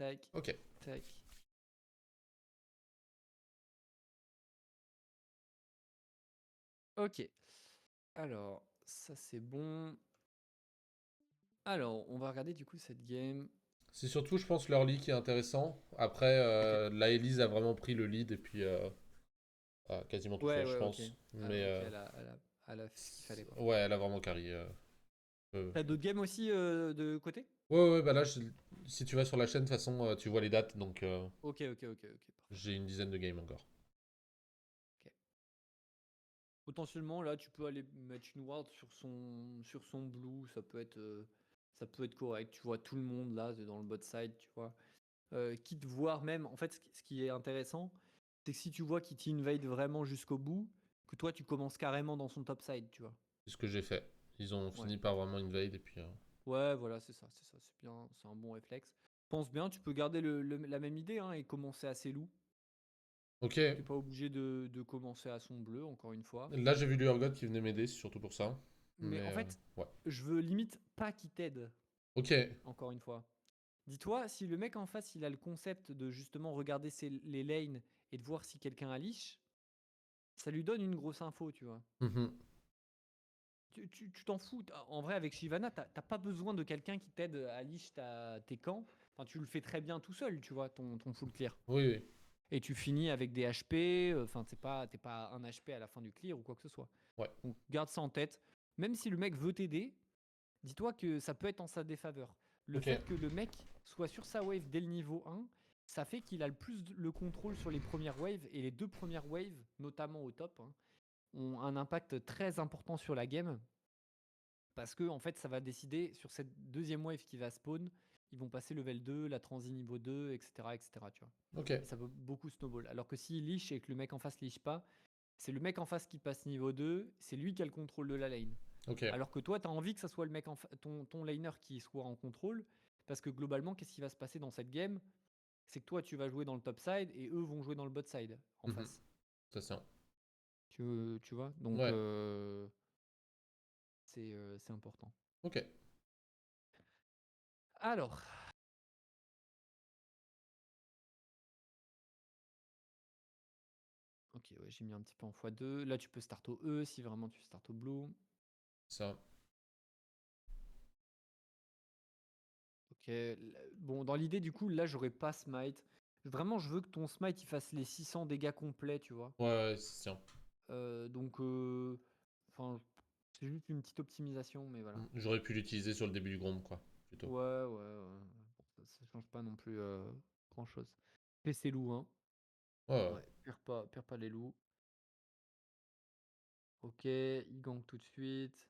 tac, Ok. tac. Ok. Alors, ça c'est bon. Alors, on va regarder du coup cette game. C'est surtout, je pense, l'early qui est intéressant. Après, Ok. la Elise a vraiment pris le lead et puis a quasiment tout Ouais, fait, je ouais, ok. pense. Ah, Mais ok, elle a fait ce qu'il fallait, quoi. ouais, elle a vraiment carry. T'as d'autres games aussi de côté? Ouais, bah là, si tu vas sur la chaîne, de toute façon, tu vois les dates, donc Ok, ok, ok, ok, parfait. j'ai une dizaine de games encore. Ok. Potentiellement, là, tu peux aller mettre une ward sur son blue, ça peut être correct. Tu vois tout le monde là, dans le bot side, tu vois. Quitte voir même, en fait, ce qui est intéressant, c'est que si tu vois qu'il t'invade vraiment jusqu'au bout, que toi, tu commences carrément dans son top side, tu vois. C'est ce que j'ai fait. Ils ont Ouais. fini par vraiment invade et puis. Ouais, voilà, c'est ça, c'est bien, c'est un bon réflexe. Pense bien, tu peux garder la même idée hein, et commencer à ses loups. Ok. T'es pas obligé de commencer à son bleu, encore une fois. Là, j'ai vu l'Urgot qui venait m'aider, c'est surtout pour ça. Mais en Mais fait, ouais. je veux limite pas qu'il t'aide, Ok. encore une fois. Dis-toi, si le mec en face, il a le concept de justement regarder les lanes et de voir si quelqu'un a leash, ça lui donne une grosse info, tu vois. Mhm. Tu t'en fous. En vrai, avec Shyvana, t'as pas besoin de quelqu'un qui t'aide à leash tes camps. Enfin, tu le fais très bien tout seul, tu vois, ton full clear. Oui, oui. Et tu finis avec des HP. Enfin, t'es pas un HP à la fin du clear ou quoi que ce soit. Ouais. Donc, garde ça en tête. Même si le mec veut t'aider, dis-toi que ça peut être en sa défaveur. Le Ok. fait que le mec soit sur sa wave dès le niveau 1, ça fait qu'il a le plus le contrôle sur les premières waves. Et les deux premières waves, notamment au top, hein, ont un impact très important sur la game. Parce que en fait, ça va décider sur cette deuxième wave qui va spawn. Ils vont passer level 2, la transi niveau 2, etc. etc. Tu vois. Ok. Et ça peut beaucoup snowball. Alors que s'il leash et que le mec en face leash pas, c'est le mec en face qui passe niveau 2, c'est lui qui a le contrôle de la lane. Ok. Alors que toi, tu as envie que ça soit le mec ton laner qui soit en contrôle. Parce que globalement, qu'est-ce qui va se passer dans cette game? C'est que toi, tu vas jouer dans le top side et eux vont jouer dans le bot side en Mhm. face. Ça, c'est un. Tu vois. Donc, Ouais. c'est important. Ok. Alors, ok, ouais, j'ai mis un petit peu en x2. Là, tu peux start au E si vraiment tu start au blue. Ça. Ok. Bon, dans l'idée, du coup, là, j'aurais pas smite. Vraiment, je veux que ton smite il fasse les 600 dégâts complets, tu vois. Ouais, c'est un. Donc, enfin, c'est juste une petite optimisation, mais voilà. J'aurais pu l'utiliser sur le début du Grom, quoi. Plutôt. Ouais, ouais, ouais. Bon, ça change pas non plus grand-chose. PC loup, hein. Ouais, ouais. Ouais, perds pas les loups. Ok, il gank tout de suite.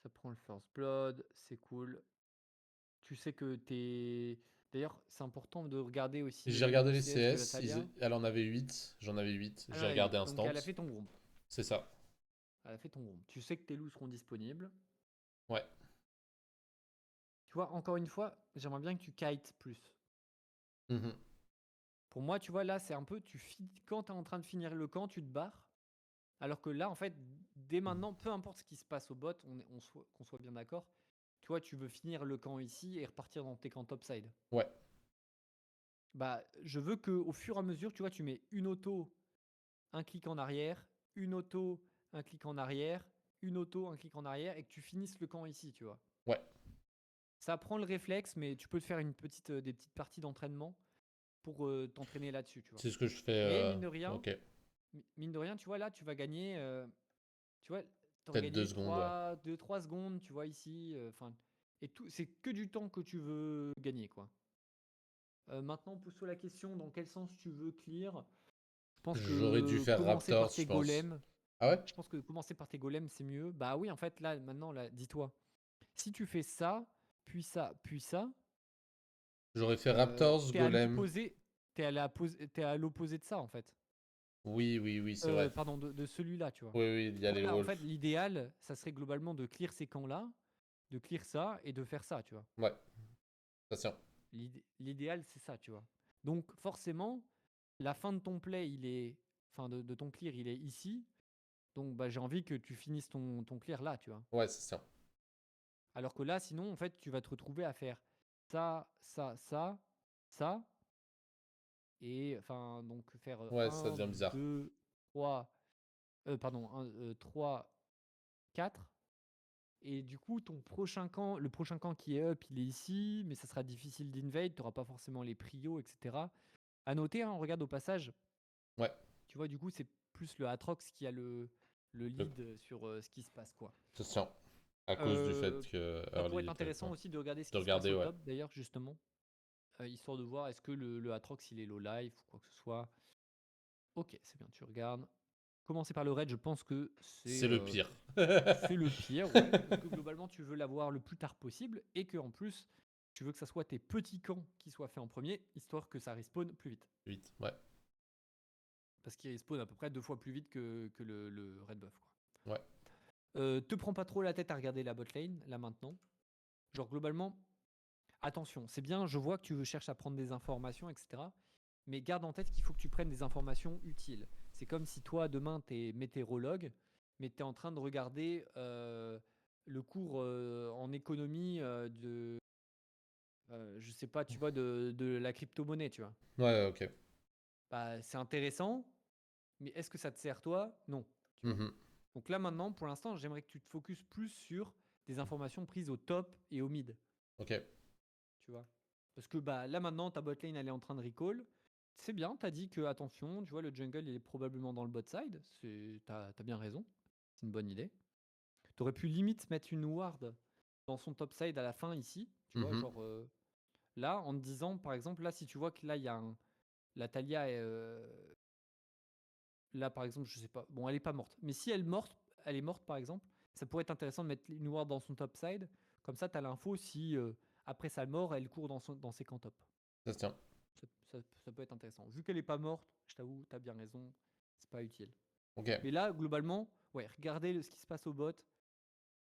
Ça prend le first blood, c'est cool. Tu sais que t'es. D'ailleurs, c'est important de regarder aussi J'ai le regardé les CS de la CS, Talia. elle en avait 8, j'en avais 8, Elle en j'ai a regardé 8. Donc, instant. elle a fait ton groupe. C'est ça. Elle a fait ton groupe. Tu sais que tes loups seront disponibles. Ouais. Tu vois, encore une fois, j'aimerais bien que tu kites plus. Mhm. Pour moi, tu vois, là, c'est un peu. Quand tu es en train de finir le camp, tu te barres. Alors que là, en fait, dès maintenant, peu importe ce qui se passe au bot, qu'on soit bien d'accord, tu vois, tu veux finir le camp ici et repartir dans tes camps topside. Ouais. Bah, je veux que au fur et à mesure, tu vois, tu mets une auto, un clic en arrière, une auto, un clic en arrière, une auto, un clic en arrière, et que tu finisses le camp ici, tu vois. Ouais. Ça prend le réflexe, mais tu peux te faire des petites parties d'entraînement pour t'entraîner là-dessus, tu vois. C'est ce que je fais. Et mine de rien, Ok. tu vois, là, tu vas gagner, tu vois, t'aurais Peut-être 2 gagné secondes, ouais. 3 secondes, tu vois, ici, enfin, et tout, c'est que du temps que tu veux gagner, quoi. Maintenant, pose-toi la question, dans quel sens tu veux clear. Je pense J'aurais dû que faire commencer Raptors, par je tes pense. golems, Ah ouais? c'est mieux. Bah oui, en fait, là, maintenant, là, dis-toi, si tu fais ça, puis ça, J'aurais fait Raptors, t'es à Golem. l'opposé, t'es à l'opposé de ça, en fait. Oui, c'est vrai. Pardon, de celui-là, tu vois. Oui, oui, il y a les Là, en fait, Wolves. l'idéal, ça serait globalement de clear ces camps-là, de clear ça et de faire ça, tu vois. Ouais, ça tient. L'idéal, c'est ça, tu vois. Donc, forcément, la fin de ton play, enfin, de ton clear, il est ici. Donc, bah, j'ai envie que tu finisses ton clear là, tu vois. Ouais, ça tient. Alors que là, sinon, en fait, tu vas te retrouver à faire ça, ça. Et enfin, donc faire Ouais, ça 1, devient bizarre. 2, 3, pardon, 3, 4. Et du coup, ton prochain camp, le prochain camp qui est up, il est ici, mais ça sera difficile d'invade, tu n'auras pas forcément les prios, etc. À noter, hein, regarde au passage, Ouais. tu vois, du coup, c'est plus le Atrox qui a le Le... lead sur ce qui se passe, quoi. Ça se tient. À cause du fait que Ça pourrait Early être est très intéressant fort. aussi de regarder ce De qui se passe regarder, au ouais. top, d'ailleurs, justement, histoire de voir est-ce que le Atrox, il est low life ou quoi que ce soit. Ok, c'est bien, tu regardes. Commencer par le raid, je pense que C'est le pire. c'est le pire, ouais. Parce que globalement, tu veux l'avoir le plus tard possible et que en plus, tu veux que ça soit tes petits camps qui soient faits en premier, histoire que ça respawn plus vite. Vite, ouais. Parce qu'il respawn à peu près 2 fois plus vite que le red buff, quoi. Ouais. Te prends pas trop la tête à regarder la bot lane, là maintenant. Genre, globalement, attention, c'est bien, je vois que tu cherches à prendre des informations, etc. Mais garde en tête qu'il faut que tu prennes des informations utiles. C'est comme si toi, demain, tu es météorologue, mais tu es en train de regarder le cours en économie je sais pas, tu vois, de la crypto-monnaie, tu vois. Ouais, ok. Bah, c'est intéressant, mais est-ce que ça te sert toi? Non, tu vois. Mhm. Donc là, maintenant, pour l'instant, j'aimerais que tu te focuses plus sur des informations prises au top et au mid. Ok. Tu vois. Parce que bah, là maintenant, ta botlane, elle est en train de recall. C'est bien, t'as dit que, attention, tu vois, le jungle, il est probablement dans le bot side. T'as bien raison. C'est une bonne idée. T'aurais pu limite mettre une ward dans son top side à la fin ici. Tu vois, Mhm. genre là, en te disant, par exemple, là, si tu vois que là, il y a la Talia est. Là, par exemple, je sais pas. Bon, elle est pas morte. Mais si elle est morte, par exemple, ça pourrait être intéressant de mettre une ward dans son top side. Comme ça, t'as l'info si, après sa mort, elle court dans ses camps top. Ça se tient. Ça peut être intéressant. Vu qu'elle est pas morte, je t'avoue, t'as bien raison, c'est pas utile. Ok. Mais là, globalement, ouais, regardez ce qui se passe au bot,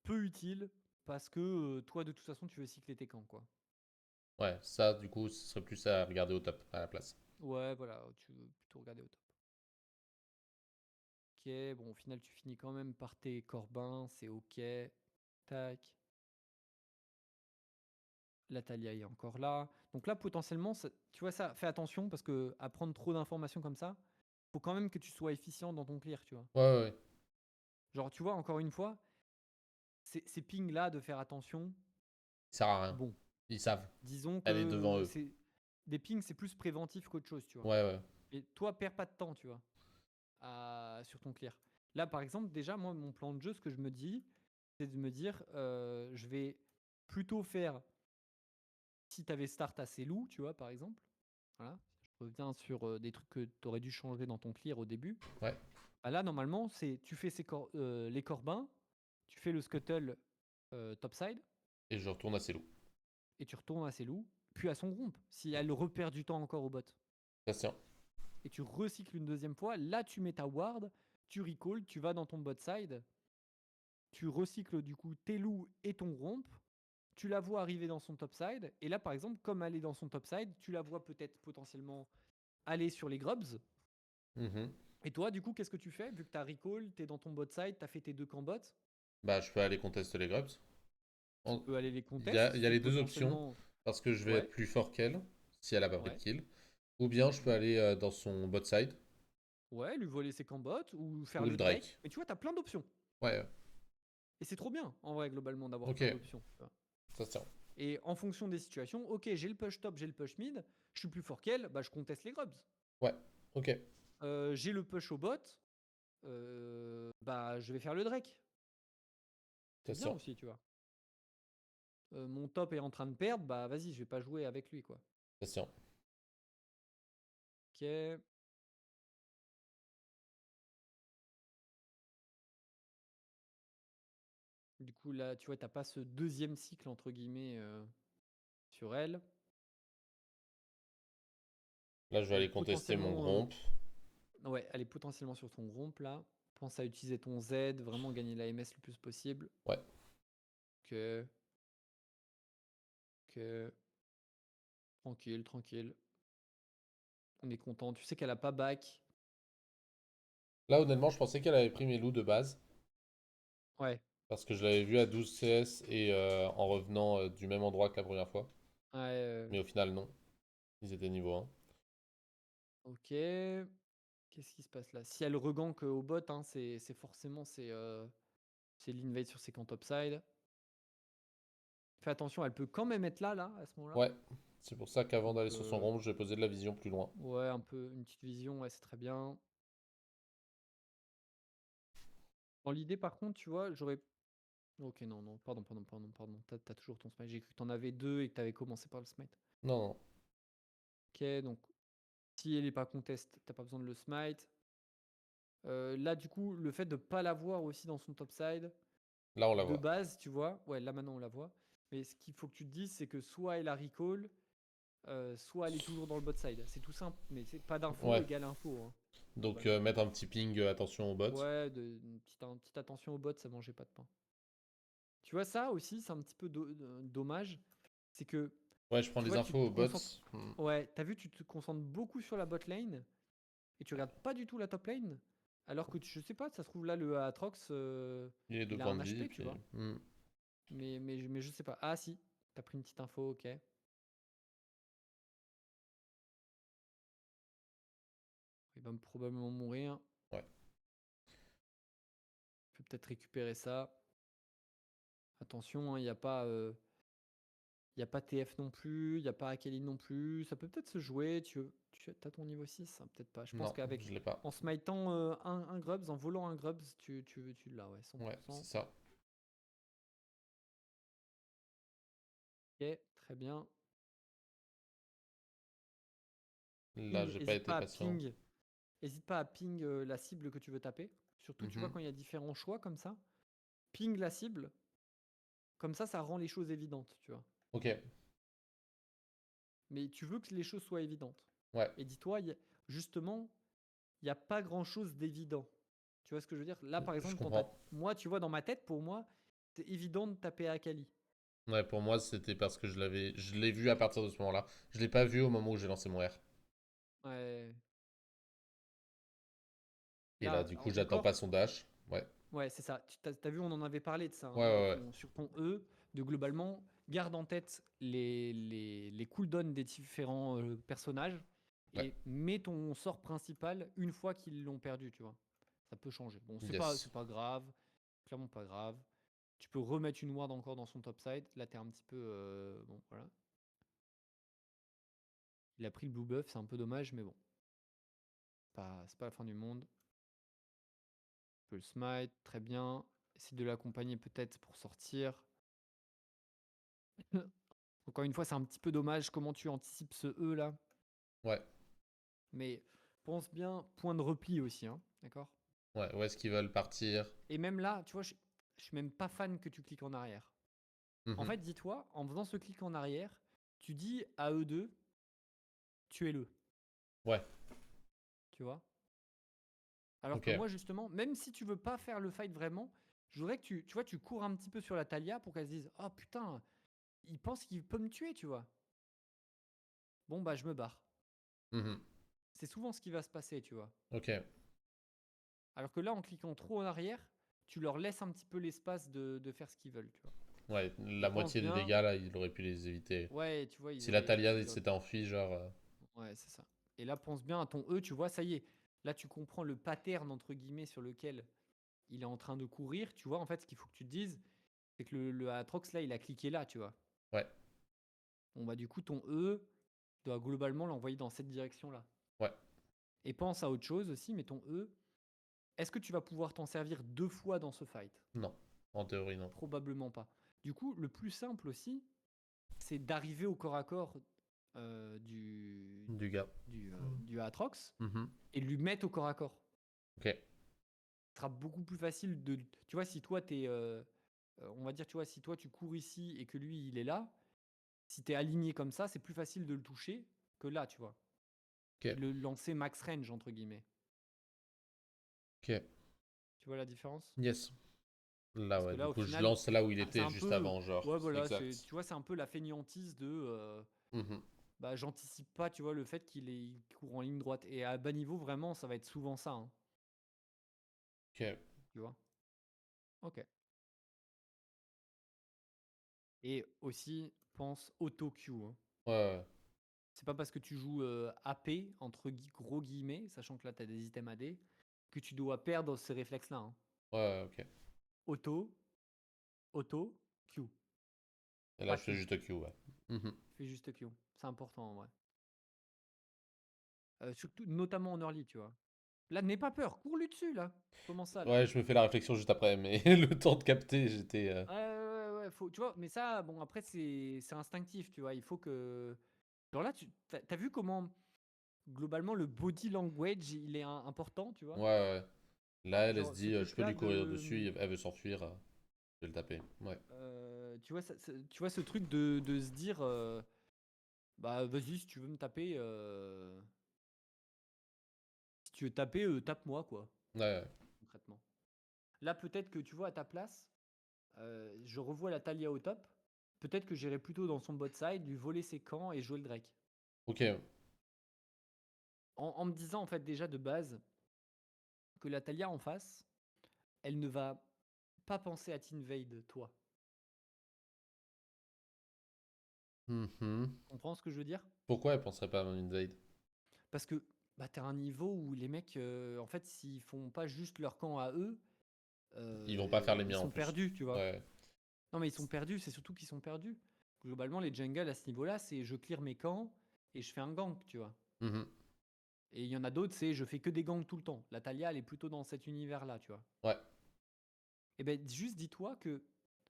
peu utile, parce que toi, de toute façon, tu veux cycler tes camps, quoi. Ouais, ça, du coup, ce serait plus à regarder au top, à la place. Ouais, voilà, tu veux plutôt regarder au top. Ok, bon, au final, tu finis quand même par tes corbins, c'est ok. Tac. La Talia est encore là. Donc là, potentiellement, tu vois ça, fais attention, parce que à prendre trop d'informations comme ça, faut quand même que tu sois efficient dans ton clear, tu vois. Ouais, ouais, ouais. Genre, tu vois, encore une fois, ces pings-là de faire attention, Ça sert à rien. bon, Ils savent. disons Elle est devant que eux. c'est des pings, c'est plus préventif qu'autre chose, tu vois. Ouais, ouais. Et toi, perds pas de temps, tu vois, sur ton clear. Là, par exemple, déjà, moi, mon plan de jeu, ce que je me dis, c'est de me dire, je vais plutôt faire, si tu avais start assez loup, tu vois, par exemple. Voilà. Je reviens sur des trucs que tu aurais dû changer dans ton clear au début. Ouais. Bah là, normalement, c'est tu fais les corbins, tu fais le scuttle topside, Et je retourne à Célou. et tu retournes à ses loups, puis à son rompe, si elle repère du temps encore au bot. Ça se tient. Et tu recycles une deuxième fois, là tu mets ta ward, tu recall, tu vas dans ton bot side, tu recycles du coup tes loups et ton rompe, tu la vois arriver dans son top side, et là par exemple, comme elle est dans son top side, tu la vois peut-être potentiellement aller sur les grubs. Mhm. Et toi, du coup, qu'est-ce que tu fais? Vu que tu as recall, tu es dans ton bot side, tu as fait tes 2 camps bot, Bah, je peux aller contester les Grubs. tu En- peux aller les Il y a, contest, il y a c'est les deux options. potentiellement. Parce que je vais être Ouais, plus fort qu'elle, si elle a pas pris de ouais. kill. Ou bien je peux aller dans son bot side. Ouais, lui voler ses camps bot ou faire Ou le le Drake. Drake. Mais tu vois, tu as plein d'options. Ouais, Et c'est trop bien, en vrai, globalement, d'avoir ok. plein d'options. Tu vois. Ça se tient. Et en fonction des situations, ok, j'ai le push top, j'ai le push mid, je suis plus fort qu'elle, bah je conteste les grubs. Ouais, ok. J'ai le push au bot, bah je vais faire le Drake. Ça C'est se bien tient. aussi, tu vois. Mon top est en train de perdre, bah vas-y, je vais pas jouer avec lui, quoi. Ça se tient. Ok. Du coup, là, tu vois, t'as pas ce deuxième cycle, entre guillemets, sur elle. Là, je vais Elle est aller contester mon potentiellement, romp. ouais, elle est potentiellement sur ton romp, là. Pense à utiliser ton Z, vraiment gagner la MS le plus possible. Ouais. Ok. Ok. Tranquille, tranquille. On est content. Tu sais qu'elle a pas back. Là, honnêtement, je pensais qu'elle avait pris mes loups de base. Ouais. Parce que je l'avais vu à 12 CS et en revenant du même endroit que la première fois. Ouais, Mais au final, non. Ils étaient niveau 1. ok. Qu'est-ce qui se passe là? Si elle regank au bot, hein, c'est forcément c'est l'invade sur ses camps topside. Fais attention, elle peut quand même être là, à ce moment-là. Ouais, c'est pour ça qu'avant Donc, d'aller sur son rond, j'ai posé de la vision plus loin. ouais, un peu une petite vision, ouais, c'est très bien. Dans l'idée, par contre, tu vois, j'aurais. Ok, non, non, pardon. T'as toujours ton smite. J'ai cru que t'en avais deux et que t'avais commencé par le smite. Non, non. Ok, donc si elle est pas contest, t'as pas besoin de le smite. Là, du coup, le fait de pas l'avoir aussi dans son topside, Là, on la de voit. base, tu vois, ouais, là maintenant on la voit. Mais ce qu'il faut que tu te dises, c'est que soit elle a recall, soit elle est toujours dans le bot side. C'est tout simple, mais c'est pas d'info Ouais. égale info, hein, Donc, globalement. mettre un petit ping, attention au bot. Ouais, une petite attention au bot, ça mangeait pas de pain. Tu vois, ça aussi, c'est un petit peu dommage. C'est que, Ouais, je prends tu les vois, tu infos te au bot. concentres. Ouais, t'as vu, tu te concentres beaucoup sur la bot lane et tu regardes pas du tout la top lane. Alors que, je sais pas, ça se trouve là, le Aatrox, Il est deux il a points un de vie, et HP, tu puis. vois. Mais je sais pas. Ah, si, t'as pris une petite info, ok. Il va probablement mourir. Ouais. Je peux peut-être récupérer ça. Attention, il n'y a pas. Il n'y a pas TF non plus, il n'y a pas Akali non plus. Ça peut peut-être se jouer. Tu as ton niveau 6 hein, peut-être pas. Je pense Non, qu'avec je l'ai pas. en smitant un Grubs, en volant un Grubs, tu l'as, ouais, Ouais, 100%. c'est ça. Ok, très bien. Là, Ping, j'ai pas hésite été pas à patient. ping. Hésite pas à ping la cible que tu veux taper. Surtout, tu vois, Mhm. quand il y a différents choix comme ça, ping la cible. Comme ça rend les choses évidentes, tu vois. Ok. Mais tu veux que les choses soient évidentes. Ouais. Et dis-toi, justement, il n'y a pas grand-chose d'évident. Tu vois ce que je veux dire? Là, par Je exemple, comprends. moi, tu vois, dans ma tête, pour moi, c'est évident de taper Akali. Ouais, pour moi, c'était parce que je l'ai vu à partir de ce moment-là. Je l'ai pas vu au moment où j'ai lancé mon R. Ouais. Et là, Là, du coup, alors, j'attends pas d'accord. son dash. Ouais. Ouais, c'est ça. Tu as vu, on en avait parlé de ça Ouais, hein, ouais, ouais. sur ton E, de globalement, garde en tête les cooldowns des différents personnages Ouais. et mets ton sort principal une fois qu'ils l'ont perdu, tu vois. Ça peut changer. Bon, Yes. c'est pas grave, clairement pas grave. Tu peux remettre une ward encore dans son topside. Là, t'es un petit peu. Bon, voilà. Il a pris le blue buff, c'est un peu dommage, mais bon. C'est pas la fin du monde. Tu peux le smite, très bien. Essaye de l'accompagner peut-être pour sortir. Encore une fois, c'est un petit peu dommage comment tu anticipes ce E là. Ouais. Mais pense bien, point de repli aussi, hein, d'accord? Ouais. Où est-ce qu'ils veulent partir? Et même là, tu vois, je suis même pas fan que tu cliques en arrière. En Mhm. fait, dis-toi, en faisant ce clic en arrière, tu dis à eux deux, tuez-le, Ouais. tu vois? Alors Ok. que moi, justement, même si tu veux pas faire le fight vraiment, je voudrais que tu vois, tu cours un petit peu sur la Talia pour qu'elle se dise, oh putain, il pense qu'il peut me tuer, tu vois. Bon, bah, je me barre. Mhm. C'est souvent ce qui va se passer, tu vois. Ok. Alors que là, en cliquant trop en arrière, tu leur laisses un petit peu l'espace de faire ce qu'ils veulent, tu vois. Ouais. Et La pense moitié des bien, dégâts, là, il aurait pu les éviter. ouais, tu vois, Si la Talia ils auraient s'était enfuie, genre. ouais, c'est ça. Et là, pense bien à ton E, tu vois, ça y est. Là, tu comprends le pattern, entre guillemets, sur lequel il est en train de courir. Tu vois, en fait, ce qu'il faut que tu te dises, c'est que le Atrox, là, il a cliqué là, tu vois. Ouais. Bon, bah, du coup, ton E doit globalement l'envoyer dans cette direction-là. Ouais. Et pense à autre chose aussi, mais ton E, est-ce que tu vas pouvoir t'en servir deux fois dans ce fight? Non. En théorie, non. Probablement pas. Du coup, le plus simple aussi, c'est d'arriver au corps à corps euh, du, Du gars. du Aatrox Mhm. et lui mettre au corps à corps. Ok. Ce sera beaucoup plus facile de. Tu vois, si toi, t'es. On va dire, tu vois, si toi, tu cours ici et que lui, il est là, si t'es aligné comme ça, c'est plus facile de le toucher que là, tu vois. Et Ok. de le lancer max range, entre guillemets. Ok. Tu vois la différence? Yes. Là, Parce que ouais. Du là, au coup, je final, lance là où il c'est était un juste peu. avant, genre. Ouais, voilà, Exact. tu vois, c'est un peu la fainéantise de. Mhm. Bah, j'anticipe pas, tu vois, le fait il court en ligne droite. Et à bas niveau, vraiment, ça va être souvent ça, hein, Ok. tu vois. Ok. Et aussi, pense auto-Q, hein. Ouais, ouais, C'est pas parce que tu joues AP, entre gros guillemets, sachant que là, tu as des items AD, que tu dois perdre ces réflexes-là. Hein. ouais, ouais, ok. Auto, auto, Q. Et là, Pas je fais Q. juste Q, ouais. Mhm. Fais juste Q. C'est important en vrai. Surtout, notamment en early, tu vois. Là, n'aie pas peur, cours-lui dessus, là. Comment ça, là? Ouais, je me fais la réflexion juste après, mais le temps de capter, j'étais. Ouais, ouais, ouais, faut, tu vois, mais ça, bon, après, c'est instinctif, tu vois. Il faut que. Genre là, t'as vu comment, globalement, le body language, il est important, tu Ouais, vois. ouais. Là, elle se Genre, ce dit, je peux truc-là lui courir de. dessus, elle veut s'enfuir, je vais le taper. Ouais. Tu vois, tu vois ce truc de se dire, bah, vas-y, si tu veux me taper, si tu veux taper, tape-moi, quoi, Ouais, ouais. concrètement. Là, peut-être que, tu vois, à ta place, je revois la Talia au top. Peut-être que j'irai plutôt dans son bot side, lui voler ses camps et jouer le Drake. Ok. En me disant, en fait, déjà de base, que la Talia en face, elle ne va pas penser à t'invade, toi. Mhm. Tu comprends ce que je veux dire? Pourquoi elle penserait pas à mon invade? Parce que bah, t'as un niveau où les mecs, en fait, s'ils font pas juste leur camp à eux, Ils vont pas faire les ils miens en sont plus. perdus, tu vois. Ouais. Non, mais ils sont perdus, c'est surtout qu'ils sont perdus. Globalement, les jungles à ce niveau-là, c'est je clear mes camps et je fais un gank, tu vois. Mhm. Et il y en a d'autres, c'est je fais que des ganks tout le temps. La Talia, elle est plutôt dans cet univers-là, tu vois. Ouais. Et ben, juste dis-toi que,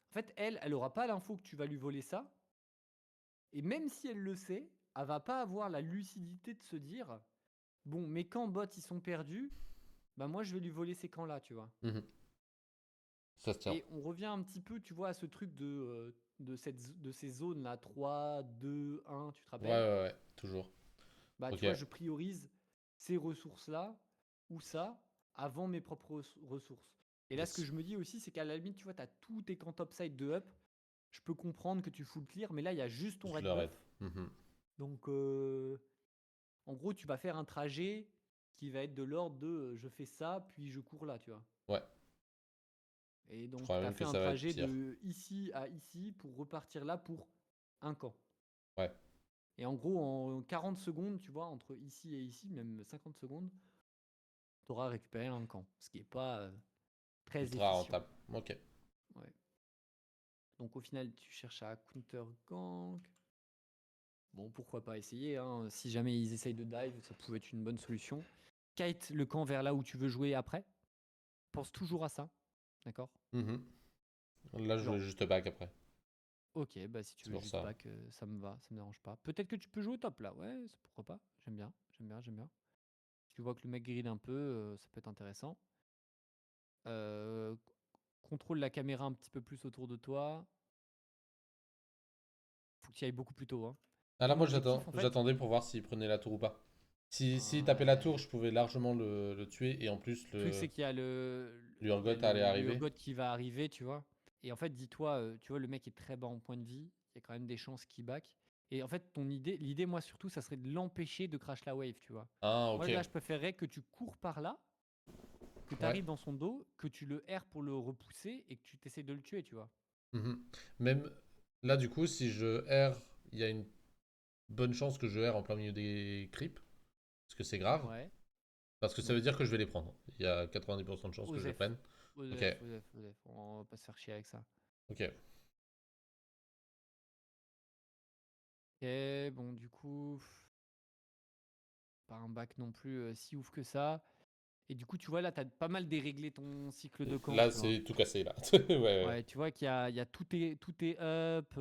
en fait, elle aura pas l'info que tu vas lui voler ça. Et même si elle le sait, elle va pas avoir la lucidité de se dire, bon, mes camps bots, ils sont perdus, bah moi, je vais lui voler ces camps-là, tu vois. Mhm. Ça se tient. Et on revient un petit peu, tu vois, à ce truc de ces zones-là, 3, 2, 1, tu te Ouais, rappelles? ouais, ouais. Toujours. Bah, tu Ok. vois, je priorise ces ressources-là ou ça avant mes propres ressources. Et là, ce que Yes. je me dis aussi, c'est qu'à la limite, tu vois, tu as tous tes camps topside de up. Je peux comprendre que tu full clear, mais là, il y a juste ton Je red le buff. raid. Mhm. Donc, en gros, tu vas faire un trajet qui va être de l'ordre de je fais ça, puis je cours là, tu vois. Ouais. Et Je donc, crois tu as même fait que un ça va être trajet pire. de ici à ici pour repartir là pour un camp. Ouais. Et en gros, en 40 secondes, tu vois, entre ici et ici, même 50 secondes, tu auras récupéré un camp. Ce qui n'est pas très Ultra efficient. rentable. Ok. Ouais. Donc, au final, tu cherches à counter gank. Bon, pourquoi pas essayer, hein. Si jamais ils essayent de dive, ça pouvait être une bonne solution. Kite le camp vers là où tu veux jouer après. Pense toujours à ça. D'accord. Mhm. Là, je voulais Genre, juste back après. ok, bah si tu C'est veux pour juste ça. back, ça me va, ça me dérange pas. Peut-être que tu peux jouer au top là, ouais, pourquoi pas. J'aime bien, j'aime bien, j'aime bien. Si tu vois que le mec grid un peu, ça peut être intéressant. Euh, Contrôle la caméra un petit peu plus autour de toi. Faut que tu y ailles beaucoup plus tôt. Hein. Ah là, Ton moi, objectif en fait. j'attendais pour voir s'il prenait la tour ou pas. Si il tapait la tour, Ouais. je pouvais largement le tuer. Et en plus, Le truc c'est qu'il y a il y a l'Urgot allait le arriver. Urgot qui va arriver, tu vois. Et en fait, dis-toi, tu vois, le mec est très bas en point de vie. Il y a quand même des chances qu'il back. Et en fait, l'idée, moi surtout, ça serait de l'empêcher de crash la wave, tu vois. Ah, Moi ok. là, je préférerais que tu cours par là, que tu Ouais. arrives dans son dos, que tu le R pour le repousser et que tu t'essayes de le tuer, tu vois. Mhm. Même là, du coup, si je R, il y a une bonne chance que je R en plein milieu des creeps. Parce que c'est grave. Ouais. Parce que ça veut Oui. dire que je vais les prendre. Il y a 90% de chances que je les Osef. prenne. Ok. Osef, Osef, Osef. On va pas se faire chier avec ça. Ok. Ok, bon, du coup, pas un bac non plus si ouf que ça. Et du coup, tu vois, là, t'as pas mal déréglé ton cycle de camp, Là, tu vois. c'est tout cassé, là. Ouais, ouais. Ouais, tu vois qu'il y a tout est up.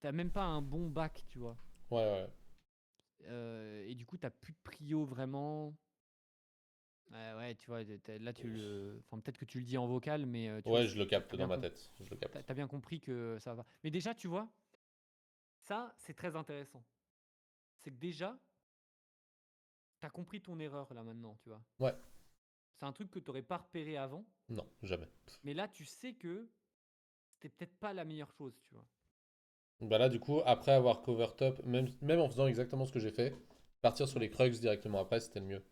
T'as même pas un bon bac, tu vois. Ouais, ouais. Et du coup, t'as plus de prio vraiment. Ouais, ouais, tu vois, là, tu le. Enfin, peut-être que tu le dis en vocal, mais tu vois, Ouais, je le capte t'as dans bien, ma tête. Je le capte. t'as bien compris que ça va. Mais déjà, tu vois, ça, c'est très intéressant. C'est que déjà, t'as compris ton erreur là maintenant, tu vois. Ouais. C'est un truc que t'aurais pas repéré avant, Non, jamais. mais là, tu sais que c'était peut-être pas la meilleure chose, tu vois. Bah là, du coup, après avoir cover top, même en faisant exactement ce que j'ai fait, partir sur Ouais. les Krugs directement après, c'était le mieux.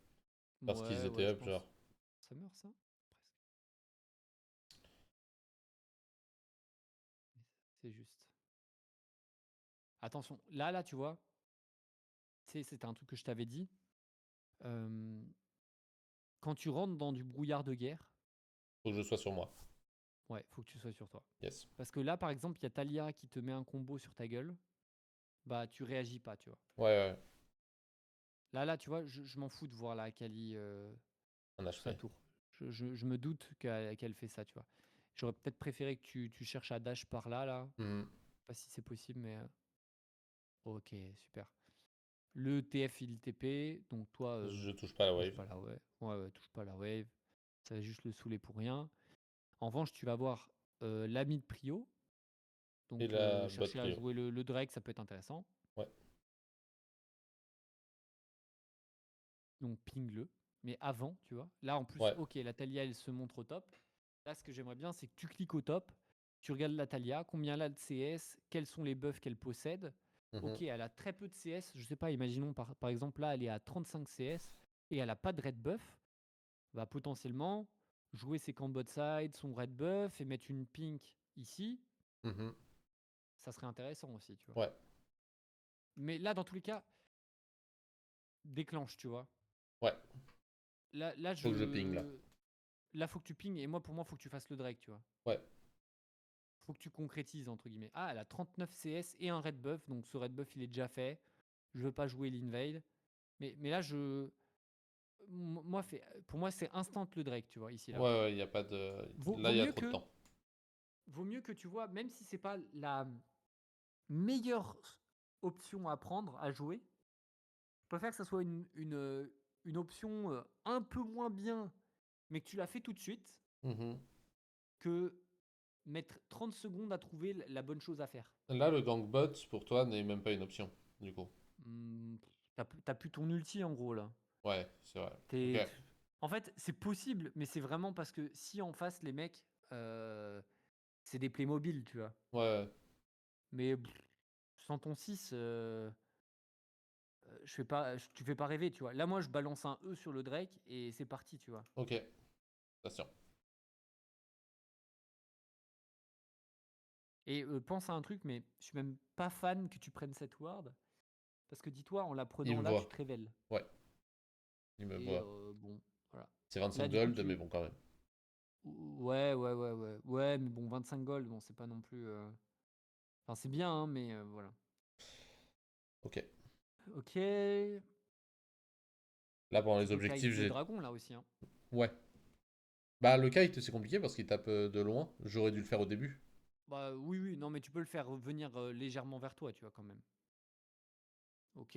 Parce qu'ils Ouais, étaient ouais, je up, genre. pense. Ça meurt, ça? Presque. C'est juste. Attention, là, tu vois, tu sais, c'était un truc que je t'avais dit. euh, Quand tu rentres dans du brouillard de guerre, Faut que je sois sur moi. ouais, faut que tu sois sur toi. Yes. Parce que là, par exemple, il y a Talia qui te met un combo sur ta gueule, bah tu réagis pas, tu vois. Ouais, ouais, Là, tu vois, je m'en fous de voir la Kali un sur sa HP. tour. Je me doute qu'elle fait ça, tu vois. J'aurais peut-être préféré que tu cherches à dash par là, là. Mhm. Pas si c'est possible, mais ok, super. Le TF il TP, donc toi, Je touche pas la touche wave. pas la wave. Ouais, ouais, touche pas la wave. Ça va juste le saouler pour rien. En revanche, tu vas voir l'ami de Prio. Et Donc la bot chercher à prio. jouer le Drake, ça peut être intéressant. Ouais. Donc ping-le. Mais avant, tu vois. Là, en plus, Ouais. ok, la Talia, elle se montre au top. Là, ce que j'aimerais bien, c'est que tu cliques au top, tu regardes la Talia, combien elle a de CS, quels sont les buffs qu'elle possède. Ok, Mhm. elle a très peu de CS. Je sais pas, imaginons par exemple, là, elle est à 35 CS et elle a pas de red buff. Va potentiellement jouer ses combos side, son red buff et mettre une pink ici. Mhm. Ça serait intéressant aussi, tu vois. Ouais. Mais là, dans tous les cas, déclenche, tu vois. Ouais. Là, Faut que je ping là. là, faut que tu ping et pour moi, faut que tu fasses le Drake, tu vois. Ouais. Faut que tu concrétises, entre guillemets. Ah, elle a 39 CS et un red buff, donc ce red buff, il est déjà fait. Je veux pas jouer l'invade. Mais là, moi, pour moi, c'est instant le Drake, tu vois, ici, Ouais, là. ouais, y a pas de. Là, Vaut il y a mieux trop de que, temps. tu vois, même si c'est pas la meilleure option à prendre, à jouer, je préfère que ça soit une option un peu moins bien, mais que tu la fais tout de suite, Mhm. que mettre 30 secondes à trouver la bonne chose à faire. Là, le gangbot, pour toi, n'est même pas une option, du coup. T'as plus ton ulti en gros là. Ouais, c'est vrai. Ok. T'es- En fait, c'est possible, mais c'est vraiment parce que si en face les mecs, c'est des Playmobil, tu vois. Ouais, Mais sans ton 6, tu fais pas rêver, tu vois. Là, moi, je balance un E sur le Drake et c'est parti, tu vois. ok. Attention. Et pense à un truc, mais je suis même pas fan que tu prennes cette ward. Parce que dis-toi, en la Il prenant me là, tu voit. te révèles. Ouais, il me Et voit. bon, voilà. C'est Là, 25 du coup, gold, mais bon, quand même. Ouais, ouais, ouais, ouais. Ouais, mais bon, 25 gold, bon, c'est pas non plus. Enfin, c'est bien, hein, mais voilà. Ok. Ok. Là, pendant Tu les peux kite objectifs, le j'ai. dragon là aussi, hein. Ouais. Bah, le kite, c'est compliqué parce qu'il tape de loin. J'aurais dû le faire au début. Bah oui, oui, non, mais tu peux le faire venir légèrement vers toi, tu vois, quand même. Ok.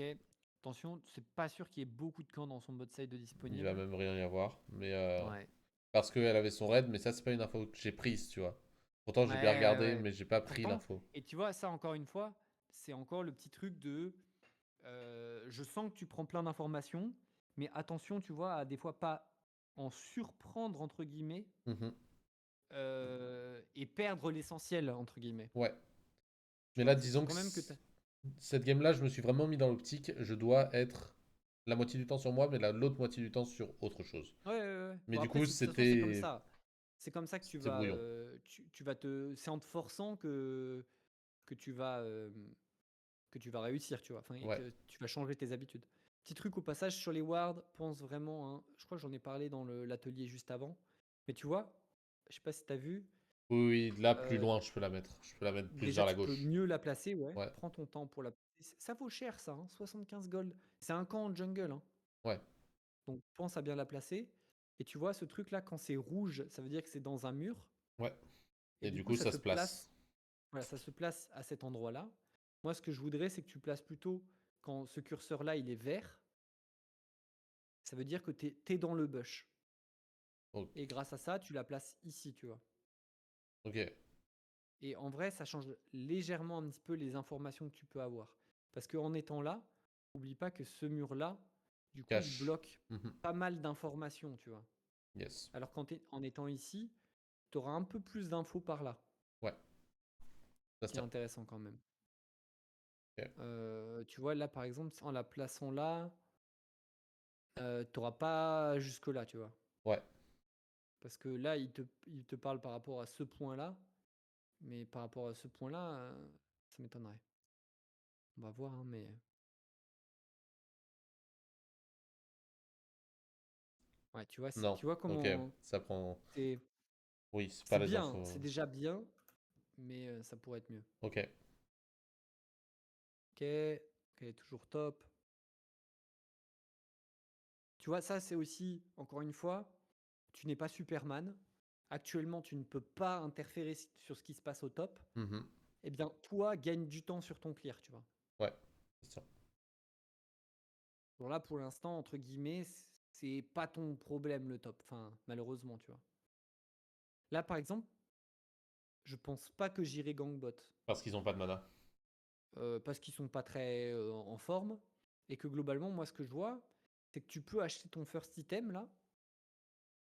Attention, c'est pas sûr qu'il y ait beaucoup de camps dans son bot side de Il va disponible. même rien y avoir. Mais. Ouais. Parce qu'elle avait son raid, mais ça, c'est pas une info que j'ai prise, tu vois. Pourtant, Ouais, j'ai bien ouais, regardé, ouais. mais j'ai pas pris Pourtant, l'info. et tu vois, ça encore une fois, c'est encore le petit truc de je sens que tu prends plein d'informations, mais attention, tu vois, à des fois pas en surprendre, entre guillemets, Mhm. et perdre l'essentiel, entre guillemets. Ouais. Tu Mais là, vois, faut disons que quand même que tu. cette game-là, je me suis vraiment mis dans l'optique. Je dois être la moitié du temps sur moi, mais l'autre moitié du temps sur autre chose. Ouais, ouais, ouais. Mais Bon, du après, coup, de toute façon, c'est comme c'était. ça. C'est comme ça que C'était brouillon. tu vas te. C'est en te forçant que tu vas, réussir, tu vois. Enfin, et Ouais. que tu vas changer tes habitudes. Petit truc au passage sur les wards, pense vraiment, hein, je crois que j'en ai parlé dans l'atelier juste avant. Mais tu vois, je sais pas si tu as vu, Oui, oui, là, plus euh, loin, je peux la mettre. Je peux la mettre plus déjà vers la tu peux gauche. mieux la placer, ouais. Ouais. Prends ton temps pour la placer. Ça vaut cher ça, hein, 75 gold. C'est un camp en jungle, hein. Ouais. Donc pense à bien la placer. Et tu vois, ce truc-là, quand c'est rouge, ça veut dire que c'est dans un mur. Ouais. Et Et du du coup, coup, ça ça se se place. place. Voilà, ça se place à cet endroit-là. Moi, ce que je voudrais, c'est que tu places plutôt quand ce curseur-là, il est vert. Ça veut dire que tu es dans le bush. Oh, Et grâce à ça, tu la places ici, tu vois. ok. Et en vrai, ça change légèrement un petit peu les informations que tu peux avoir. Parce qu'en étant là, oublie pas que ce mur-là, du coup, il Cache. bloque Mhm. pas mal d'informations, tu vois. Yes. Alors qu'en étant ici, tu auras un peu plus d'infos par là, Ouais. Ça ce se qui est tient. intéressant quand même. Ok. Tu vois, là, par exemple, en la plaçant là, tu n'auras pas jusque-là, tu vois. Ouais. Parce que là, il te parle par rapport à ce point-là, mais par rapport à ce point-là, ça m'étonnerait. On va voir, hein, mais. Ouais, Non. tu vois Ok, comment. ça prend. C'est Oui, c'est pas c'est les bien, c'est infos. déjà bien, mais ça pourrait être mieux. Ok. Ok, ok, toujours top. Tu vois, ça, c'est aussi, encore une fois, tu n'es pas Superman. Actuellement, tu ne peux pas interférer sur ce qui se passe au top. Mhm. Eh bien, toi, gagne du temps sur ton clear, tu vois. Ouais, c'est sûr. Bon, là, pour l'instant, entre guillemets, c'est pas ton problème, le top. Enfin, malheureusement, tu vois. Là, par exemple, je pense pas que j'irai gangbot. Parce qu'ils ont pas de mana. Parce qu'ils sont pas très en forme. Et que globalement, moi, ce que je vois, c'est que tu peux acheter ton first item, là.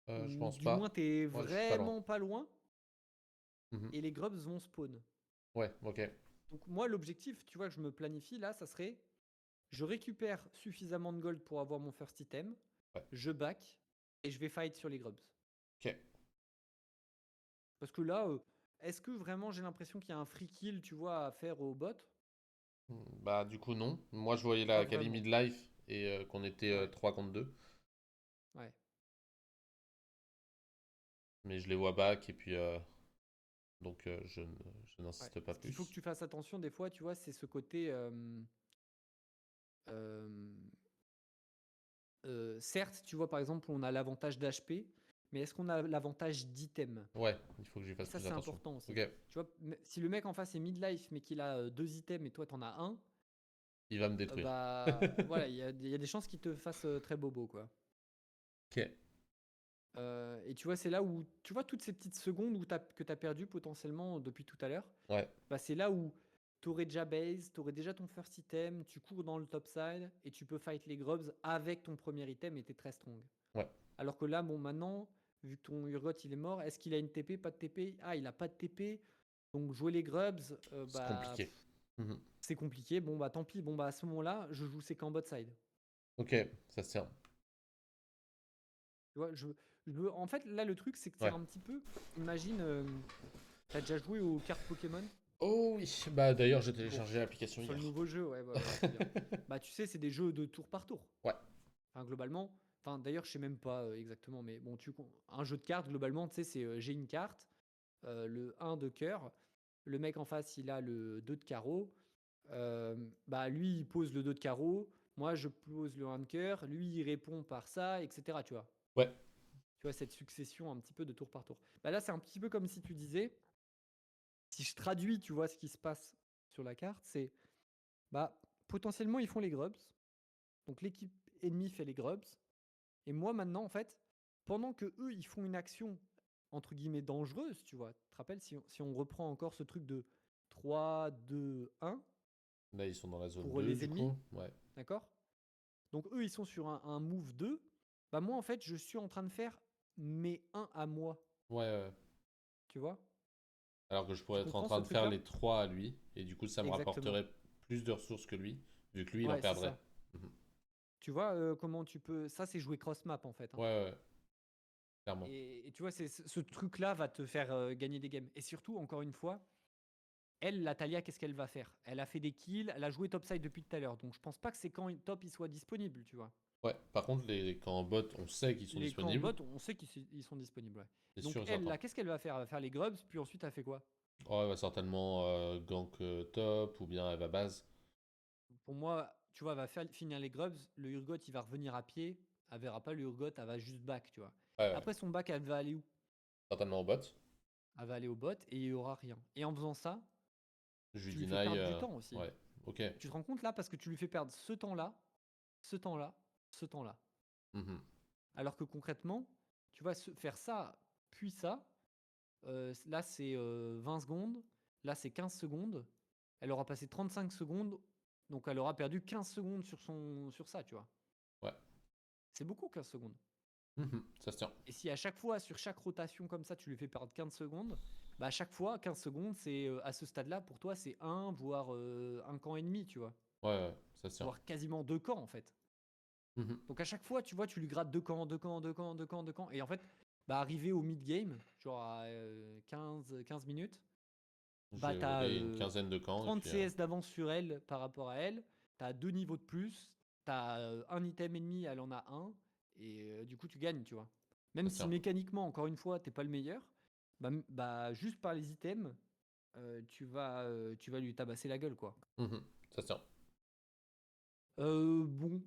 Je Ou pense du moins, pas. t'es Ouais, je suis pas loin. vraiment pas loin. Mhm. Et les grubs vont spawn. Ouais, ok. Donc moi, l'objectif, tu vois, que je me planifie là, ça serait, je récupère suffisamment de gold pour avoir mon first item, Ouais. je back, et je vais fight sur les grubs. Ok. Parce que là, est-ce que vraiment j'ai l'impression qu'il y a un free kill, tu vois, à faire au bot? Bah, du coup, non. Moi, je voyais Pas la Kali vraiment. mid-life et qu'on était Ouais, 3 contre 2. ouais. Mais je les vois back et puis. Donc, je Ouais. n'insiste pas Ce qu'il faut que plus. tu fasses attention des fois, tu vois, c'est ce côté. Euh, certes, tu vois, par exemple, on a l'avantage d'HP, mais est-ce qu'on a l'avantage d'item? Ouais, il faut que j'y Et fasse ça, plus c'est attention. important aussi. Ok. Tu vois, si le mec en face est midlife, mais qu'il a deux items et toi, t'en as un, Il va me détruire. bah voilà, il y a des chances qu'il te fasse très bobo, quoi. Ok. Et tu vois, c'est là où, tu vois, toutes ces petites secondes que tu as perdu potentiellement depuis tout à l'heure, Ouais. bah, c'est là où tu aurais déjà base, tu aurais déjà ton first item, tu cours dans le top side et tu peux fight les grubs avec ton premier item et t'es très strong. Ouais. Alors que là, bon, maintenant, vu que ton Urgot il est mort, est-ce qu'il a une TP, pas de TP? Ah, il a pas de TP. Donc jouer les grubs, C'est bah compliqué. Mhm. c'est compliqué. Bon bah tant pis. Bon bah à ce moment-là, je joue c'est qu'en bot side. Ok, ça se tient. Tu vois, en fait, là, le truc, c'est que c'est Ouais. un petit peu. Imagine, t'as déjà joué aux cartes Pokémon? Oh oui. Bah, d'ailleurs, j'ai Bon, téléchargé l'application sur le hier. nouveau jeu, ouais, ouais, c'est bien. Bah, tu sais, c'est des jeux de tour par tour. Ouais. Enfin, globalement. Enfin, d'ailleurs, je sais même pas exactement, mais bon, un jeu de cartes, globalement, tu sais, c'est j'ai une carte, le 1 de cœur. Le mec en face, il a le 2 de carreau. Bah, lui, il pose le 2 de carreau. Moi, je pose le 1 de cœur. Lui, il répond par ça, etc. Tu vois? Ouais. Tu vois, cette succession un petit peu de tour par tour. Bah là, c'est un petit peu comme si tu disais, si je traduis, tu vois, ce qui se passe sur la carte, c'est, bah, potentiellement, ils font les grubs. Donc l'équipe ennemie fait les grubs. Et moi, maintenant, en fait, pendant que eux, ils font une action, entre guillemets, dangereuse, tu vois, tu te rappelles, si on reprend encore ce truc de 3, 2, 1, Là, ils sont dans la zone pour 2 les du ennemis, coup. Ouais. d'accord? Donc eux, ils sont sur un move 2. Bah moi, en fait, je suis en train de faire mes 1 à moi, Ouais, ouais. tu vois? Alors que je Tu pourrais être en comprends train ce de faire truc-là? les 3 à lui. Et du coup, ça me Exactement. rapporterait plus de ressources que lui. Vu que lui, il en Ouais, c'est perdrait. ça. Mhm. Tu vois comment tu peux. Ça, c'est jouer cross-map en fait, hein. Ouais, ouais, clairement. Et tu vois, ce truc-là va te faire gagner des games. Et surtout, encore une fois, elle, la Talia, qu'est-ce qu'elle va faire? Elle a fait des kills, elle a joué topside depuis tout à l'heure. Donc je pense pas que c'est quand top il soit disponible, tu vois. Ouais. Par contre, quand en bot, on sait qu'ils sont Les camps disponibles. bot, on sait qu'ils sont disponibles. Ouais. C'est sûr Donc et elle, certain. là, qu'est-ce qu'elle va faire? Elle va faire les grubs, puis ensuite elle fait quoi? Oh, elle va certainement gank top ou bien elle va base. Pour moi, tu vois, elle va finir les grubs, le Urgot, il va revenir à pied. Elle verra pas le Urgot, elle va juste back, tu vois. Ouais, ouais. Après son back, elle va aller où? Certainement en bot. Elle va aller au bot et il y aura rien. Et en faisant ça, Je lui tu lui fais deny. perdre du temps aussi. Ouais. Ok. Tu te rends compte là parce que tu lui fais perdre ce temps-là, ce temps-là, ce temps-là. Mhm. Alors que concrètement, tu vas faire ça, puis ça. Là, c'est 20 secondes. Là, c'est 15 secondes. Elle aura passé 35 secondes. Donc, elle aura perdu 15 secondes sur ça, tu vois. Ouais. C'est beaucoup, 15 secondes. Mhm. Ça se tient. Et si à chaque fois, sur chaque rotation comme ça, tu lui fais perdre 15 secondes, bah à chaque fois, 15 secondes, c'est à ce stade-là, pour toi, c'est un, voire un camp et demi, tu vois. Ouais, ouais. Ça se tient. Voire quasiment deux camps, en fait. Mhm. Donc à chaque fois, tu vois, tu lui grattes deux camps, deux camps, deux camps, deux camps, deux camps. Et en fait, bah arrivé au mid-game, genre à 15 minutes, bah, J'ai t'as une quinzaine de camps, et 30 puis... CS d'avance sur elle par rapport à elle. T'as 2 niveaux de plus. T'as un item ennemi, elle en a un. Et du coup, tu gagnes, tu vois. Même ça si tient. mécaniquement, encore une fois, t'es pas le meilleur, bah, juste par les items, tu vas lui tabasser la gueule, quoi. Ça tient. Bon,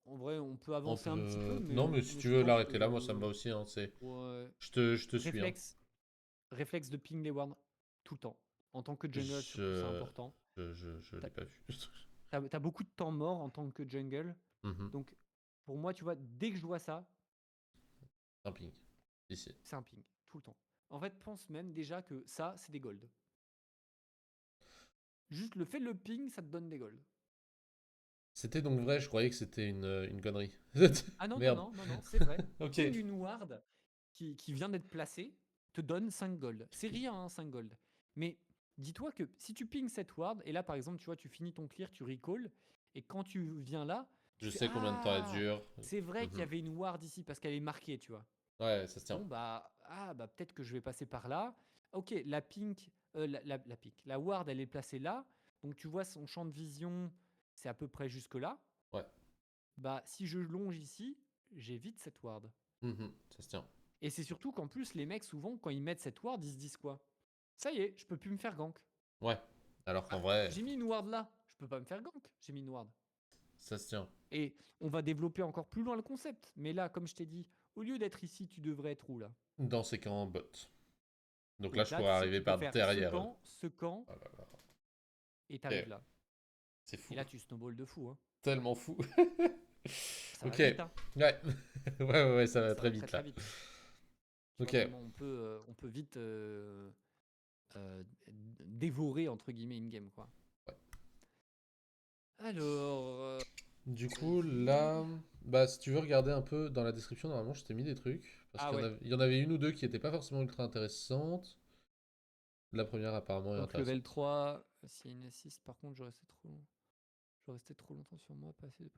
en vrai, on peut On avancer un petit peu, peut... mais, Non, mais si mais tu je veux pense l'arrêter là, moi ça me que va aussi. Hein, ouais, je te suis. Hein. réflexe, réflexe de ping les wards tout le temps. En tant que jungle, surtout, c'est Je important. je T'as, l'ai pas vu. t'as beaucoup de temps mort en tant que jungle. Mhm. Donc, pour moi, tu vois, dès que je vois ça, Un ping. Ici. c'est un ping, tout le temps. En fait, pense même déjà que ça, c'est des golds. Juste le fait de le ping, ça te donne des golds. C'était donc vrai, je croyais que c'était une connerie. Ah non, non, Merde. non, non, non, c'est vrai. Ok. Ping une ward qui vient d'être placée te donne 5 gold. C'est rien, hein, 5 gold. Mais dis-toi que si tu ping cette ward, et là par exemple, tu vois, tu finis ton clear, tu recall, et quand tu viens là, tu Je fais sais combien de temps elle ah, dure. c'est vrai qu'il y Mhm. avait une ward ici parce qu'elle est marquée, tu vois. Ouais, ça se tient. Bon, bah, peut-être que je vais passer par là. Ok, la pink, la ward, elle est placée là. Donc tu vois, son champ de vision, c'est à peu près jusque là. Ouais. Bah, si je longe ici, j'évite cette ward. Ça se tient. Et c'est surtout qu'en plus, les mecs, souvent, quand ils mettent cette ward, ils se disent quoi? Ça y est, je peux plus me faire gank. Ouais. Alors qu'en Ah, vrai, j'ai mis une ward là, je peux pas me faire gank, j'ai mis une ward. ça se tient. Et on va développer encore plus loin le concept. Mais là, comme je t'ai dit, au lieu d'être ici, tu devrais être où là? Dans ces camps bot. Donc là, Donc je là, pourrais tu sais que arriver tu peux par faire derrière eux. ce camp, Oh là là. et Ok. t'arrives là. C'est Et fou. là, tu snowballs de fou. Hein. Tellement fou. Ça va Ok. vite, hein. Ouais. Ouais, ça va Ça très va très vite très là. vite. Tu vois Ok. comment on peut vite dévorer, entre guillemets, in-game, quoi. Ouais. Alors, Du coup, vas-y. là, bah, si tu veux regarder un peu dans la description, normalement, je t'ai mis des trucs. Parce Ah qu'il y en ouais. avait, il y en avait une ou deux qui n'étaient pas forcément ultra intéressantes. La première, apparemment, est Donc level intéressante. 3, s'il y a une assist, par contre, je restais trop longtemps sur moi, pas assez de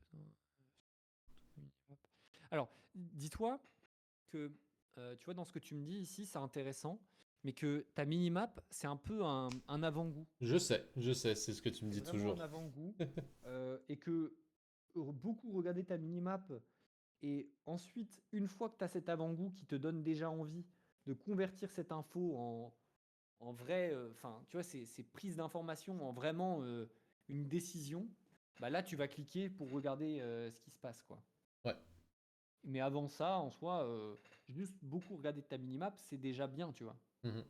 Alors, dis-toi que, tu vois, dans ce que tu me dis ici, c'est intéressant, mais que ta minimap, c'est un peu un avant-goût. Je sais, c'est ce que tu me C'est dis vraiment un toujours. avant-goût. Et que beaucoup regarder ta minimap, et ensuite, une fois que tu as cet avant-goût qui te donne déjà envie de convertir cette info en vrai, enfin, tu vois, ces prises d'information en vraiment une décision, bah là, tu vas cliquer pour regarder ce qui se passe, quoi. Ouais. Mais avant ça, en soi, juste beaucoup regarder ta minimap, c'est déjà bien, tu vois. Mhm.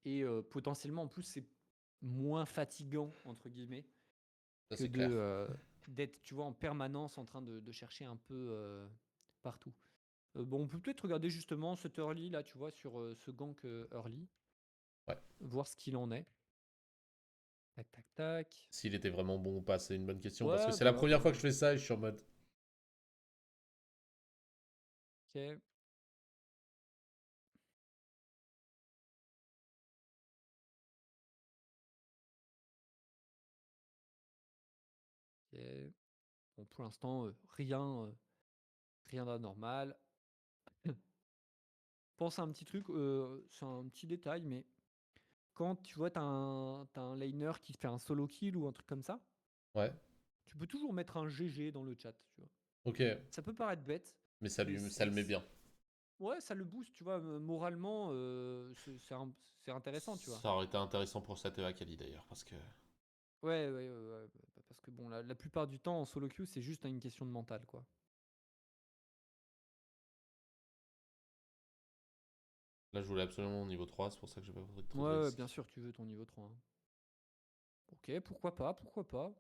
Et potentiellement, en plus, c'est moins fatigant, entre guillemets, Ça, que c'est clair. d'être, tu vois, en permanence en train de chercher un peu partout. Bon, on peut peut-être regarder justement cet early, là, tu vois, sur ce gank early, Ouais. voir ce qu'il en est. Tac, tac, tac. S'il était vraiment bon ou pas, c'est une bonne question. Parce que Ouais, c'est la voilà, première fois que voilà. je fais ça et je suis en mode. Ok. Ok. Bon, pour l'instant, rien d'anormal. Pense à un petit truc, c'est un petit détail, mais quand tu vois, t'as un laner qui fait un solo kill ou un truc comme ça, Ouais. tu peux toujours mettre un GG dans le chat, tu vois. Ok. Ça peut paraître bête, Mais ça, mais ça le met bien. ouais, ça le booste, tu vois, moralement, c'est intéressant, tu vois. Ça aurait été intéressant pour Satea Kali d'ailleurs. Parce que Ouais, ouais, parce que bon, la plupart du temps, en solo queue, c'est juste une question de mental, quoi. là, je voulais absolument au niveau 3. C'est pour ça que j'ai pas pris trop de Ouais, bien risques. sûr, tu veux ton niveau 3. Hein. Ok, pourquoi pas, pourquoi pas.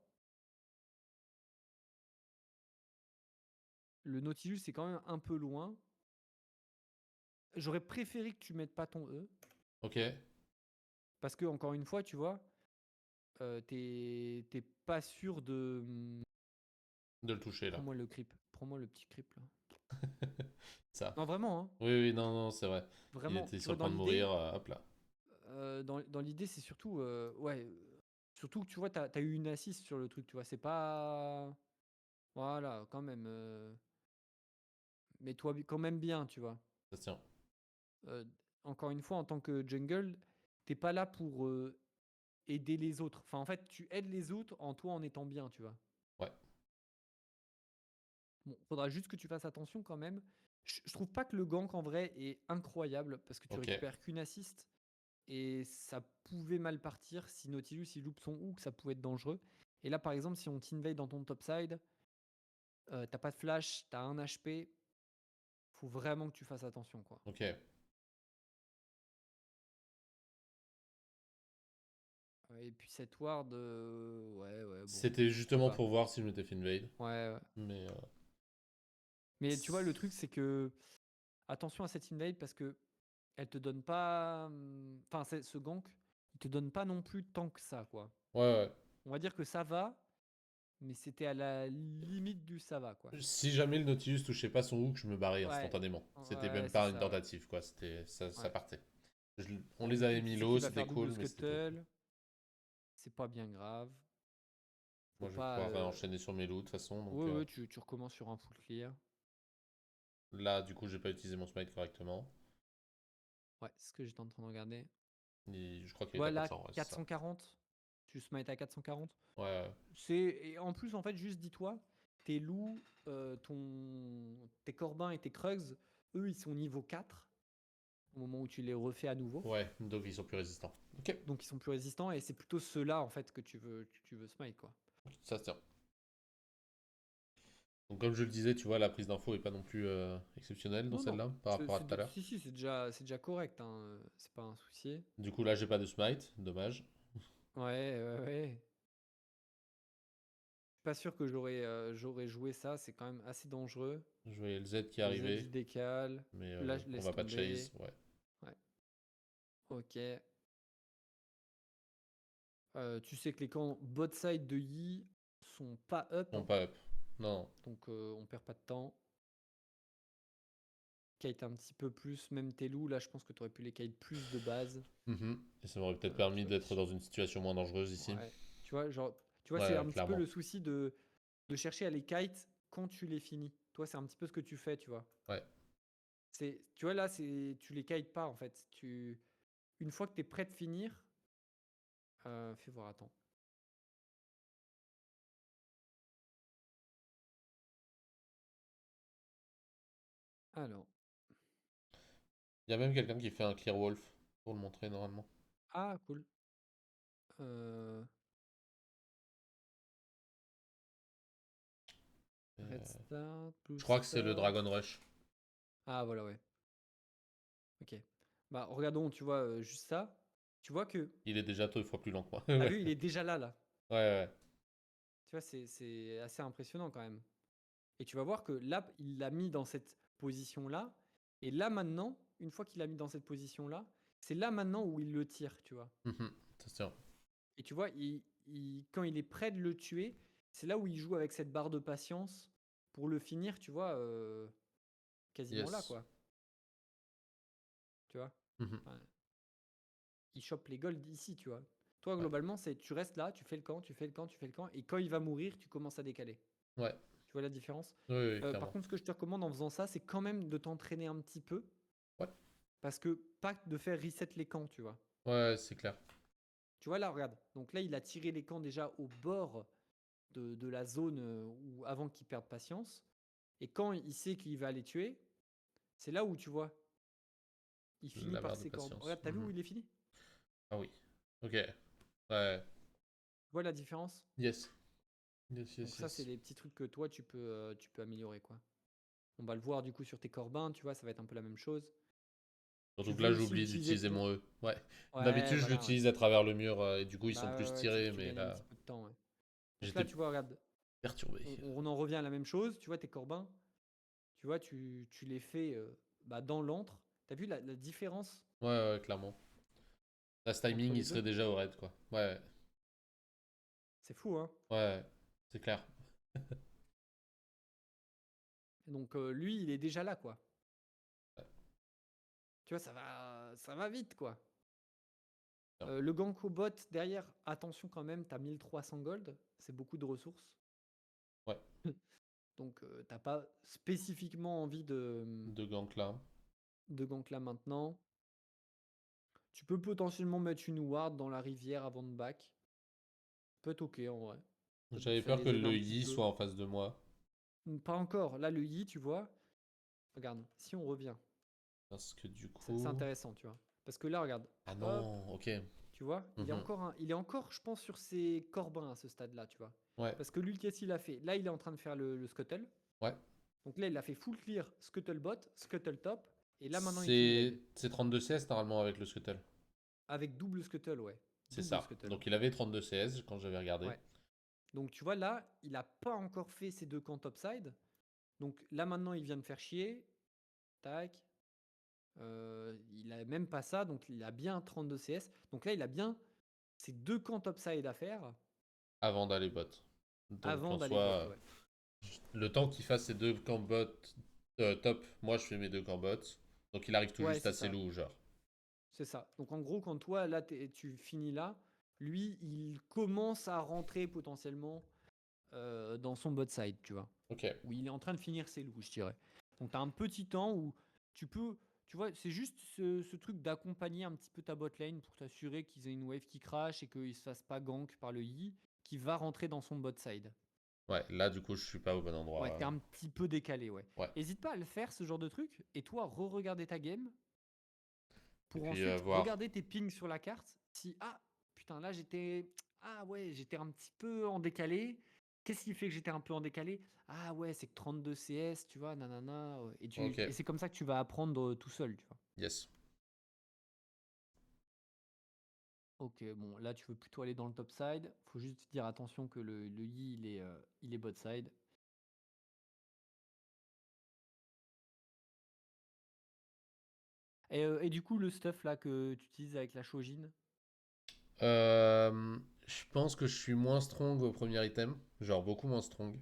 Le Nautilus, c'est quand même un peu loin. J'aurais préféré que tu mettes pas ton E. Ok. Parce que, encore une fois, tu vois, t'es pas sûr de. De le toucher là. Prends-moi le creep. Prends-moi le petit creep là. Ça. Non, vraiment, hein. Oui, oui, non, non, c'est vrai. Il Vraiment. était Tu sur vois, le point de mourir. Hop là. dans l'idée, c'est surtout. Ouais. Surtout que tu vois, t'as eu une assist sur le truc, tu vois. C'est pas. Voilà, quand même. Mets-toi quand même bien, tu vois. Ça se tient. Euh, encore une fois, en tant que jungle, t'es pas là pour aider les autres. Enfin, en fait, tu aides les autres en toi en étant bien, tu vois. Ouais. Bon, faudra juste que tu fasses attention quand même. Je trouve pas que le gank en vrai est incroyable parce que tu Ok. récupères qu'une assist et ça pouvait mal partir si Nautilus il loupe son hook, ça pouvait être dangereux. Et là, par exemple, si on t'invade dans ton topside, t'as pas de flash, t'as 1 HP, faut vraiment que tu fasses attention, quoi. Ok. Et puis cette ward, ouais, bon, C'était pourquoi justement pas. pour voir si je m'étais fait invade. Ouais, ouais. Mais Mais tu vois, le truc, c'est que attention à cette invade parce que elle te donne pas. Enfin, ce gank, il te donne pas non plus tant que ça, quoi. ouais. On va dire que ça va, mais c'était à la limite du ça va, quoi. Si jamais le Nautilus touchait pas son hook, je me barrais Ouais, instantanément. C'était ouais, même c'est pas une ça, ouais. tentative, quoi. C'était ça Ouais. partait. On Bon, les du avait coup, tu mis sais low, qu'il va c'était faire double cool, mais c'était tout. scuttle. C'est pas bien grave. Faut Moi, je vais pas. pouvoir enchaîner sur mes loots de toute façon. Donc Ouais, tu recommences sur un full clear. là, du coup, j'ai pas utilisé mon smite correctement. Ouais, c'est ce que j'étais en train de regarder. Je crois qu'il est à Voilà, 400, ouais, c'est ça. 440. Tu smite à 440. Ouais. Et en plus, en fait, juste dis-toi, tes loups, tes corbins et tes krugs, eux, ils sont niveau 4 au moment où tu les refais à nouveau. Ouais, donc ils sont plus résistants. Ok, Donc, ils sont plus résistants et c'est plutôt ceux-là, en fait, que tu veux smite, quoi. ça se tient. Donc comme je le disais, tu vois, la prise d'info est pas non plus exceptionnelle dans Non, non. celle-là par rapport à tout à l'heure. Si, c'est déjà correct, hein, c'est pas un souci. Du coup, là, j'ai pas de smite, dommage. Ouais. Je suis pas sûr que j'aurais joué ça, c'est quand même assez dangereux. Je voyais le Z qui Le Z, arrivait, il décale. mais Là, je on laisse va pas de tomber. chase, ouais. Ouais, ok. Tu sais que les camps bot side de Yi sont pas up, Non, hein, pas up. Non. donc on perd pas de temps. Kite un petit peu plus, même tes loups, là je pense que tu aurais pu les kite plus de base. Mhm. Et ça m'aurait peut-être Tu permis vois, d'être dans une situation moins dangereuse ici. ouais. Tu vois, genre, tu vois, c'est Ouais, un petit peu clairement. le souci de chercher à les kite quand tu les finis. Toi, c'est un petit peu ce que tu fais, tu vois. Ouais. Tu vois, là, tu les kites pas en fait. Une fois que tu es prêt de finir, fais voir, attends. Alors. Il y a même quelqu'un qui fait un clear wolf pour le montrer normalement. Ah, cool. Euh, Red Start, Blue Je crois que c'est le Start. Dragon Rush. Ah, voilà, ouais. Ok. Bah, regardons, tu vois, juste ça. Tu vois que, Il est déjà 2 fois plus lent que moi. t'as Ouais, vu, il est déjà là, là. ouais. Tu vois, c'est assez impressionnant quand même. Et tu vas voir que là, il l'a mis dans cette position-là. Et là, maintenant, une fois qu'il l'a mis dans cette position-là, c'est là maintenant où il le tire, tu vois. Mhm. Ça se tient. Et tu vois, quand il est prêt de le tuer, c'est là où il joue avec cette barre de patience pour le finir, tu vois, quasiment là, Yes. quoi. Tu vois. Mhm. Enfin, il chope les golds ici, tu vois. Toi, Ouais. globalement, c'est tu restes là, tu fais le camp, tu fais le camp, tu fais le camp, et quand il va mourir, tu commences à décaler. Ouais. Tu vois la différence? Oui, Par clairement. contre, ce que je te recommande en faisant ça, c'est quand même de t'entraîner un petit peu, Ouais. parce que pas de faire reset les camps, tu vois. Ouais, c'est clair. Tu vois là, regarde. Donc là, il a tiré les camps déjà au bord de la zone où, avant qu'il perde patience. Et quand il sait qu'il va les tuer, c'est là où tu vois, il finit La par barre de ses cordes. patience. Regarde, t'as vu où Mhm. il est fini? Ah oui. Ok. Ouais. Tu vois la différence? Yes. Yes, Donc yes, ça, c'est yes. des petits trucs que toi, tu peux améliorer, quoi. On va le voir du coup sur tes corbins, tu vois, ça va être un peu la même chose. Tu Surtout que veux là, aussi j'oublie utiliser d'utiliser ton... mon E. Ouais. Ouais, D'habitude, je voilà, ouais. l'utilise à travers le mur et du coup, ils sont Bah plus ouais, tirés, tu mais gagnes un là, petit peu de temps, ouais. Donc là, j'étais tu vois, regarde, perturbé. on en revient à la même chose. Tu vois, tes corbins, tu vois, tu les fais dans l'antre. T'as vu la différence Ouais, clairement. Là, ce entre timing, il les serait deux? déjà au raid, quoi. Ouais, C'est fou, hein? ouais, c'est clair. Donc lui, il est déjà là, quoi. Ouais, Tu vois, ça va vite, quoi. bien. Le Ganko bot derrière, attention quand même, t'as 1300 gold, c'est beaucoup de ressources. Ouais, Donc t'as pas spécifiquement envie de gank là. de gank là maintenant. Tu peux potentiellement mettre une ward dans la rivière avant de back. Peut être ok en vrai. J'avais Ça peur que les aide le un petit Yi peu. soit en face de moi. Pas encore. Là, le Yi, tu vois. Regarde, si on revient, Parce que du c'est coup. intéressant, tu vois. Parce que là, regarde, Ah hop, non, ok. tu vois, Mhm. il est encore, je pense, sur ses corbins à ce stade-là, tu vois. Ouais, Parce que lui, qu'est-ce qu'il a fait? Là, il est en train de faire le scuttle. ouais. Donc là, il a fait full clear, scuttle bot, scuttle top. Et là, maintenant, il fait C'est invade. 32 CS normalement avec le Scuttle. Avec double scuttle, ouais. C'est Double ça. scuttle. Donc il avait 32 CS quand j'avais regardé. Ouais. Donc tu vois, là, il n'a pas encore fait ses deux camps topside. Donc là, maintenant, il vient de faire chier. Tac. Il a même pas ça, donc il a bien 32 CS. Donc là, il a bien ces deux camps topside à faire Avant d'aller bot. Donc avant en d'aller bot, soi, ouais. le temps qu'il fasse ses deux camps bot top, moi je fais mes deux camps bot. Donc il arrive tout Ouais, juste c'est à ses ça. loups, genre. C'est ça. Donc en gros, quand toi, là, tu finis là, lui, il commence à rentrer potentiellement dans son bot side, tu vois. Ok. Où il est en train de finir ses loups, je dirais. Donc tu as un petit temps où tu peux, tu vois, c'est juste ce truc d'accompagner un petit peu ta bot lane pour t'assurer qu'ils aient une wave qui crash et qu'ils se fassent pas gank par le Yi qui va rentrer dans son bot side. Ouais, là du coup je suis pas au bon Ouais, endroit. t'es un petit peu décalé, ouais. Ouais. Hésite pas à le faire, ce genre de truc, et toi, re-regarder ta game Et pour puis ensuite voir. regarder tes pings sur la carte. Si, ah, putain, là, ah ouais, j'étais un petit peu en décalé. Qu'est-ce qui fait que j'étais un peu en décalé? Ah ouais, c'est que 32 CS, tu vois, nanana. Ouais. Ok. Et c'est comme ça que tu vas apprendre tout seul, tu vois. Yes. Ok, bon, là, tu veux plutôt aller dans le top side. Faut juste dire attention que le Yi, il est bot side. Et du coup, le stuff là que tu utilises avec la Shojin. Je pense que je suis moins strong au premier item. Genre beaucoup moins strong.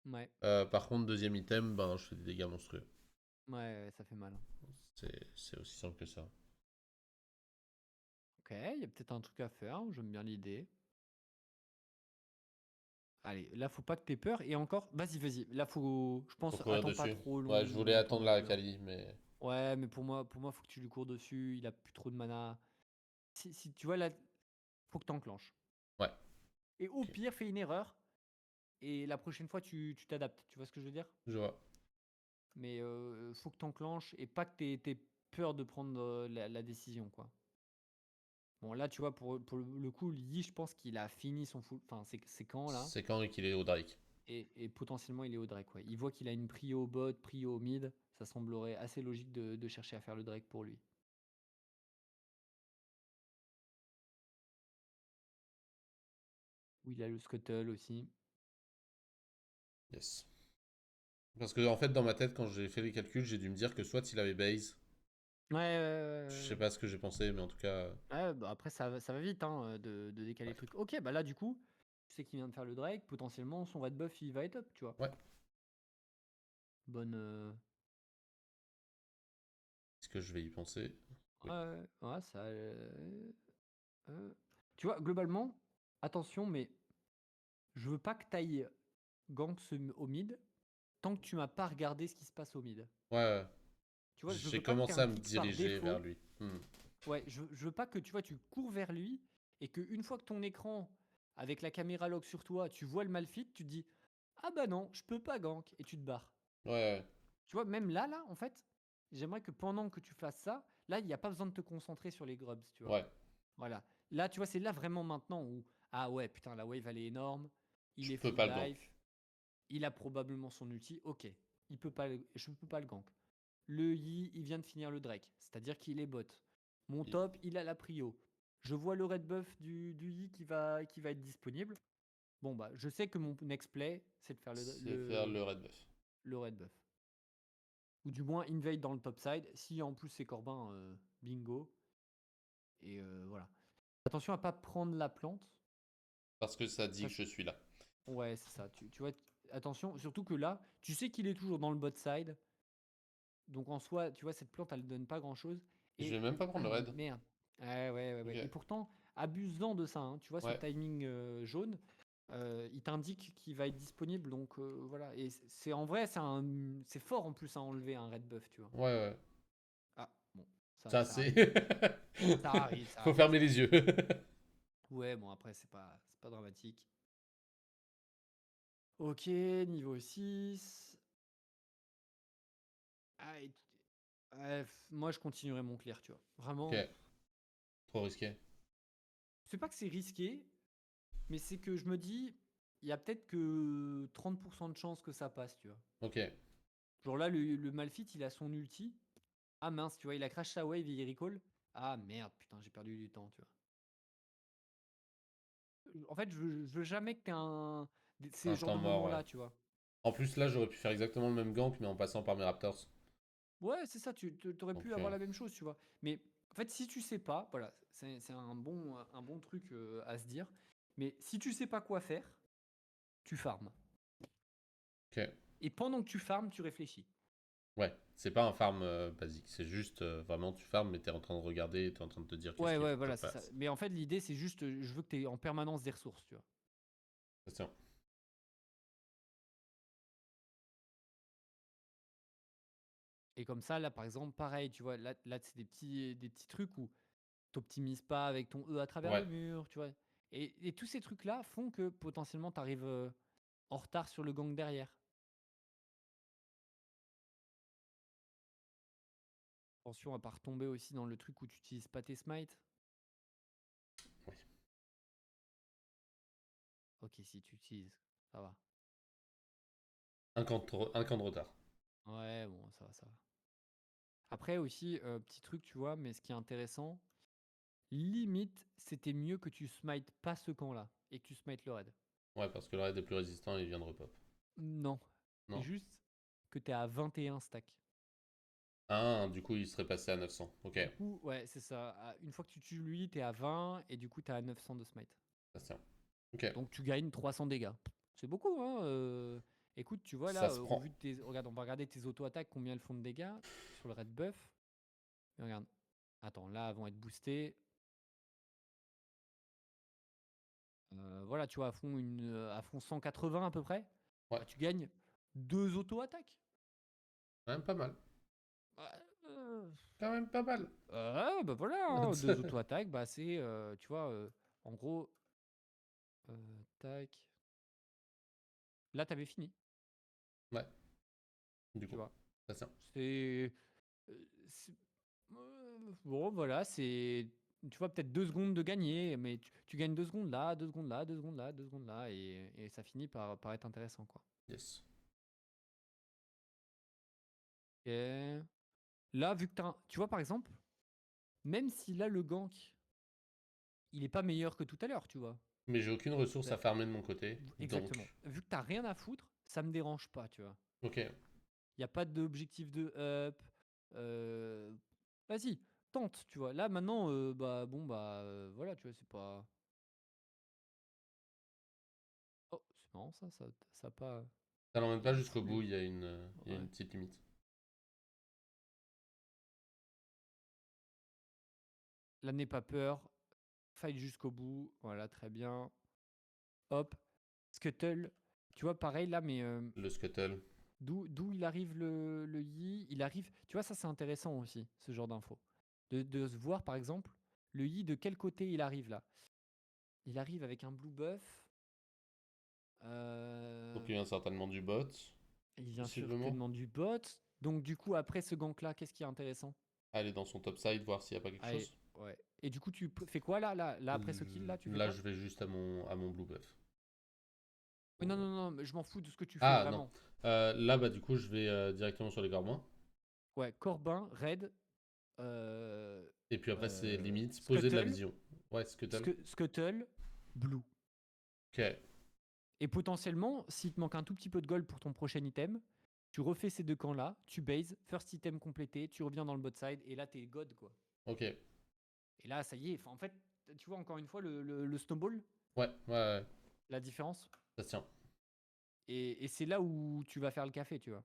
Ouais, Par contre, deuxième item, ben je fais des dégâts monstrueux. ouais, ça fait mal. C'est aussi simple que ça. Ok, il y a peut-être un truc à faire, j'aime bien l'idée. Allez, là, faut pas que t'aies peur. Et encore, vas-y. Là, faut, je Faut pense, courir attends pas dessus. trop Ouais, je voulais longtemps attendre non la plus, hein. Kali, mais. Ouais, mais pour moi, faut que tu lui cours dessus. Il a plus trop de mana. Si tu vois là, faut que t'enclenches. Ouais, Et au ok. pire, fais une erreur. Et la prochaine fois, tu t'adaptes. Tu vois ce que je veux dire? Je vois. Mais faut que t'enclenches et pas que t'aies peur de prendre la décision, quoi. Bon, là, tu vois, pour le coup, Yi, je pense qu'il a fini son full. Enfin, c'est quand là? C'est quand qu'il est au Drake. Et potentiellement, il est au Drake. Ouais. Il voit qu'il a une prio au bot, prio au mid. Ça semblerait assez logique de chercher à faire le Drake pour lui. Où il a le Scuttle aussi. Yes. Parce que en fait, dans ma tête, quand j'ai fait les calculs, j'ai dû me dire que soit il avait base. Ouais, Je sais pas ce que j'ai pensé, mais en tout cas. ouais, bah après, ça va vite hein, de décaler Ouais. le truc. Ok, bah là, du coup, tu sais qu'il vient de faire le Drake. Potentiellement, son red buff, il va être up, tu vois. Ouais. Bonne. Est-ce que je vais y penser? Oui. Ouais, ça. Tu vois, globalement, attention, mais je veux pas que t'ailles gank au mid tant que tu m'as pas regardé ce qui se passe au mid. Ouais, ouais. Tu vois, je J'ai veux pas que tu aies commencé un à me pic par diriger vers défaut. lui. Ouais, je veux pas que tu vois, tu cours vers lui et qu'une fois que ton écran, avec la caméra log sur toi, tu vois le malfit, tu te dis ah bah non, je peux pas gank et tu te barres. Ouais, ouais. Tu vois, même là, en fait, j'aimerais que pendant que tu fasses ça, là, il n'y a pas besoin de te concentrer sur les grubs, tu vois. Ouais. Voilà. Là, tu vois, c'est là vraiment maintenant où ah ouais, putain, la wave elle est énorme, il Je est peux full pas le gank. life, il a probablement son ulti, ok, je peux pas le gank. Le Yi, il vient de finir le Drake, c'est-à-dire qu'il est bot. Mon Il- top, il a la prio. Je vois le red buff du Yi qui va être disponible. Bon, bah, je sais que mon next play, c'est de faire C'est faire le red buff. le red buff. Ou du moins invade dans le top side. Si en plus c'est Corbin, bingo. Et voilà. Attention à pas prendre la plante. Parce que ça dit que Parce je suis là. ouais, c'est ça. Tu vois, attention, surtout que là, tu sais qu'il est toujours dans le bot side. Donc en soi, tu vois, cette plante, elle ne donne pas grand-chose. Je Et vais même pas prendre ah le raid. merde. Ouais. Et Ok. pourtant, abusant de ça, hein, tu vois, ce Ouais. timing jaune, il t'indique qu'il va être disponible. Donc voilà. Et c'est en vrai, c'est fort en plus à enlever un red buff, tu vois. Ouais, ouais. Ah, bon. Ça, Ça c'est. arrive. Ça arrive, ça Faut arrive, fermer ça les arrive. yeux. Ouais, bon, après, c'est pas dramatique. Ok, niveau 6. Ah, ouais, moi, je continuerai mon clear, tu vois. Ok, Vraiment, trop risqué. c'est pas que c'est risqué, mais c'est que je me dis, il y a peut-être que 30% de chances que ça passe, tu vois. Ok, Genre là, le Malphite, il a son ulti. Ah mince, tu vois, il a crash sa wave et il recall. Ah merde, putain, j'ai perdu du temps, tu vois. En fait, je veux jamais que t'aies ces un genres temps de mort, ouais. moments-là, tu vois. En plus, là, j'aurais pu faire exactement le même gank, mais en passant par mes Raptors. Ouais, c'est ça, t'aurais Donc, pu avoir la même chose, tu vois. Mais en fait, si tu sais pas, voilà, c'est un bon truc à se dire. Mais si tu sais pas quoi faire, tu farmes. ok. Et pendant que tu farmes, tu réfléchis. Ouais, c'est pas un farm basique, c'est juste vraiment tu farmes, mais t'es en train de regarder, t'es en train de te dire qu'est-ce Ouais, qu'il ouais, faut que je voilà, c'est ça. fasse. Mais en fait, l'idée, c'est juste, je veux que tu aies en permanence des ressources, tu vois. Attention. Et comme ça, là, par exemple, pareil, tu vois, là c'est des petits trucs où t'optimises pas avec ton E à travers Ouais, le mur, tu vois. Et tous ces trucs-là font que potentiellement, tu arrives en retard sur le gang derrière. Attention à pas retomber aussi dans le truc où tu utilises pas tes smites. ouais. Ok, si tu utilises, ça va. Un camp de retard. Ouais, bon, ça va, ça va. Après aussi, petit truc, tu vois, mais ce qui est intéressant, limite, c'était mieux que tu smites pas ce camp-là et que tu smites le raid. Ouais, parce que le raid est plus résistant et il vient de repop. Non, c'est Non? juste que t'es à 21 stacks. Ah, du coup, il serait passé à 900. Ok, Du coup, ouais, c'est ça. Une fois que tu tues lui, t'es à 20 et du coup, t'es à 900 de smite. ça se tient. Ok, Donc, tu gagnes 300 dégâts. C'est beaucoup, hein. Écoute, tu vois ça là, se au vu prend. de tes. Regarde, on va regarder tes auto-attaques, combien elles font de dégâts sur le red buff. Et regarde. Attends, là, elles vont être boostées. Voilà, tu vois, à fond 180 à peu près. Ouais, Bah, tu gagnes 2 auto-attaques. quand même pas mal. Ouais, euh, Quand même pas mal. bah voilà, hein, 2 auto-attaques, bah c'est, tu vois, en gros, tac. Là, t'avais fini, Ouais, du tu coup, vois. ça se tient. C'est. C'est- bon, voilà, c'est. Tu vois, peut-être 2 secondes de gagner, mais tu gagnes 2 secondes là, 2 secondes là, 2 secondes là, 2 secondes là, et ça finit par être intéressant, quoi. Yes. Ok. Là, vu que tu vois, par exemple, même si là, le gank, il est pas meilleur que tout à l'heure, tu vois. Mais j'ai aucune ressource Bah, à farmer de mon côté, exactement. donc. Vu que t'as rien à foutre, ça me dérange pas, tu vois. Ok, Il n'y a pas d'objectif de up. euh, Vas-y, tente, tu vois. Là, maintenant, bah, bon, bah, voilà, tu vois, c'est pas. Oh, c'est marrant ça, ça a pas. ça l'emmène pas Il est jusqu'au fou, bout, lui. il y a Ouais. une petite limite. Là, n'aie pas peur. Fight jusqu'au bout. Voilà, très bien. Hop. Scuttle. Tu vois, pareil là, mais Le scuttle. d'où il arrive le Yi. Il arrive. Tu vois, ça, c'est intéressant aussi, ce genre d'infos. De se voir, par exemple, le Yi, de quel côté il arrive là. Il arrive avec un blue buff. Donc Euh, il vient certainement du bot, il vient possiblement. certainement du bot. Donc, du coup, après ce gank là, qu'est-ce qui est intéressant? Aller dans son top side, voir s'il n'y a pas quelque Allez, chose. ouais. Et du coup, tu fais quoi là, après ce kill là, tu fais Là, quoi? je vais juste à mon blue buff. Mais non, non, non, mais je m'en fous de ce que tu fais Ah non. vraiment. Là, bah, du coup, je vais directement sur les Gormois. Ouais, Corbin, Red, euh, Et puis après, c'est limite poser de la Scuttle, vision. Ouais, Scuttle. Scuttle, Blue. Ok, Et potentiellement, s'il te manque un tout petit peu de gold pour ton prochain item, tu refais ces deux camps-là, tu bases, first item complété, tu reviens dans le bot side, et là, t'es god, quoi. ok. Et là, ça y est, en fait, tu vois encore une fois le snowball, Ouais, ouais, ouais, la différence. ça se tient. Et c'est là où tu vas faire le café, tu vois.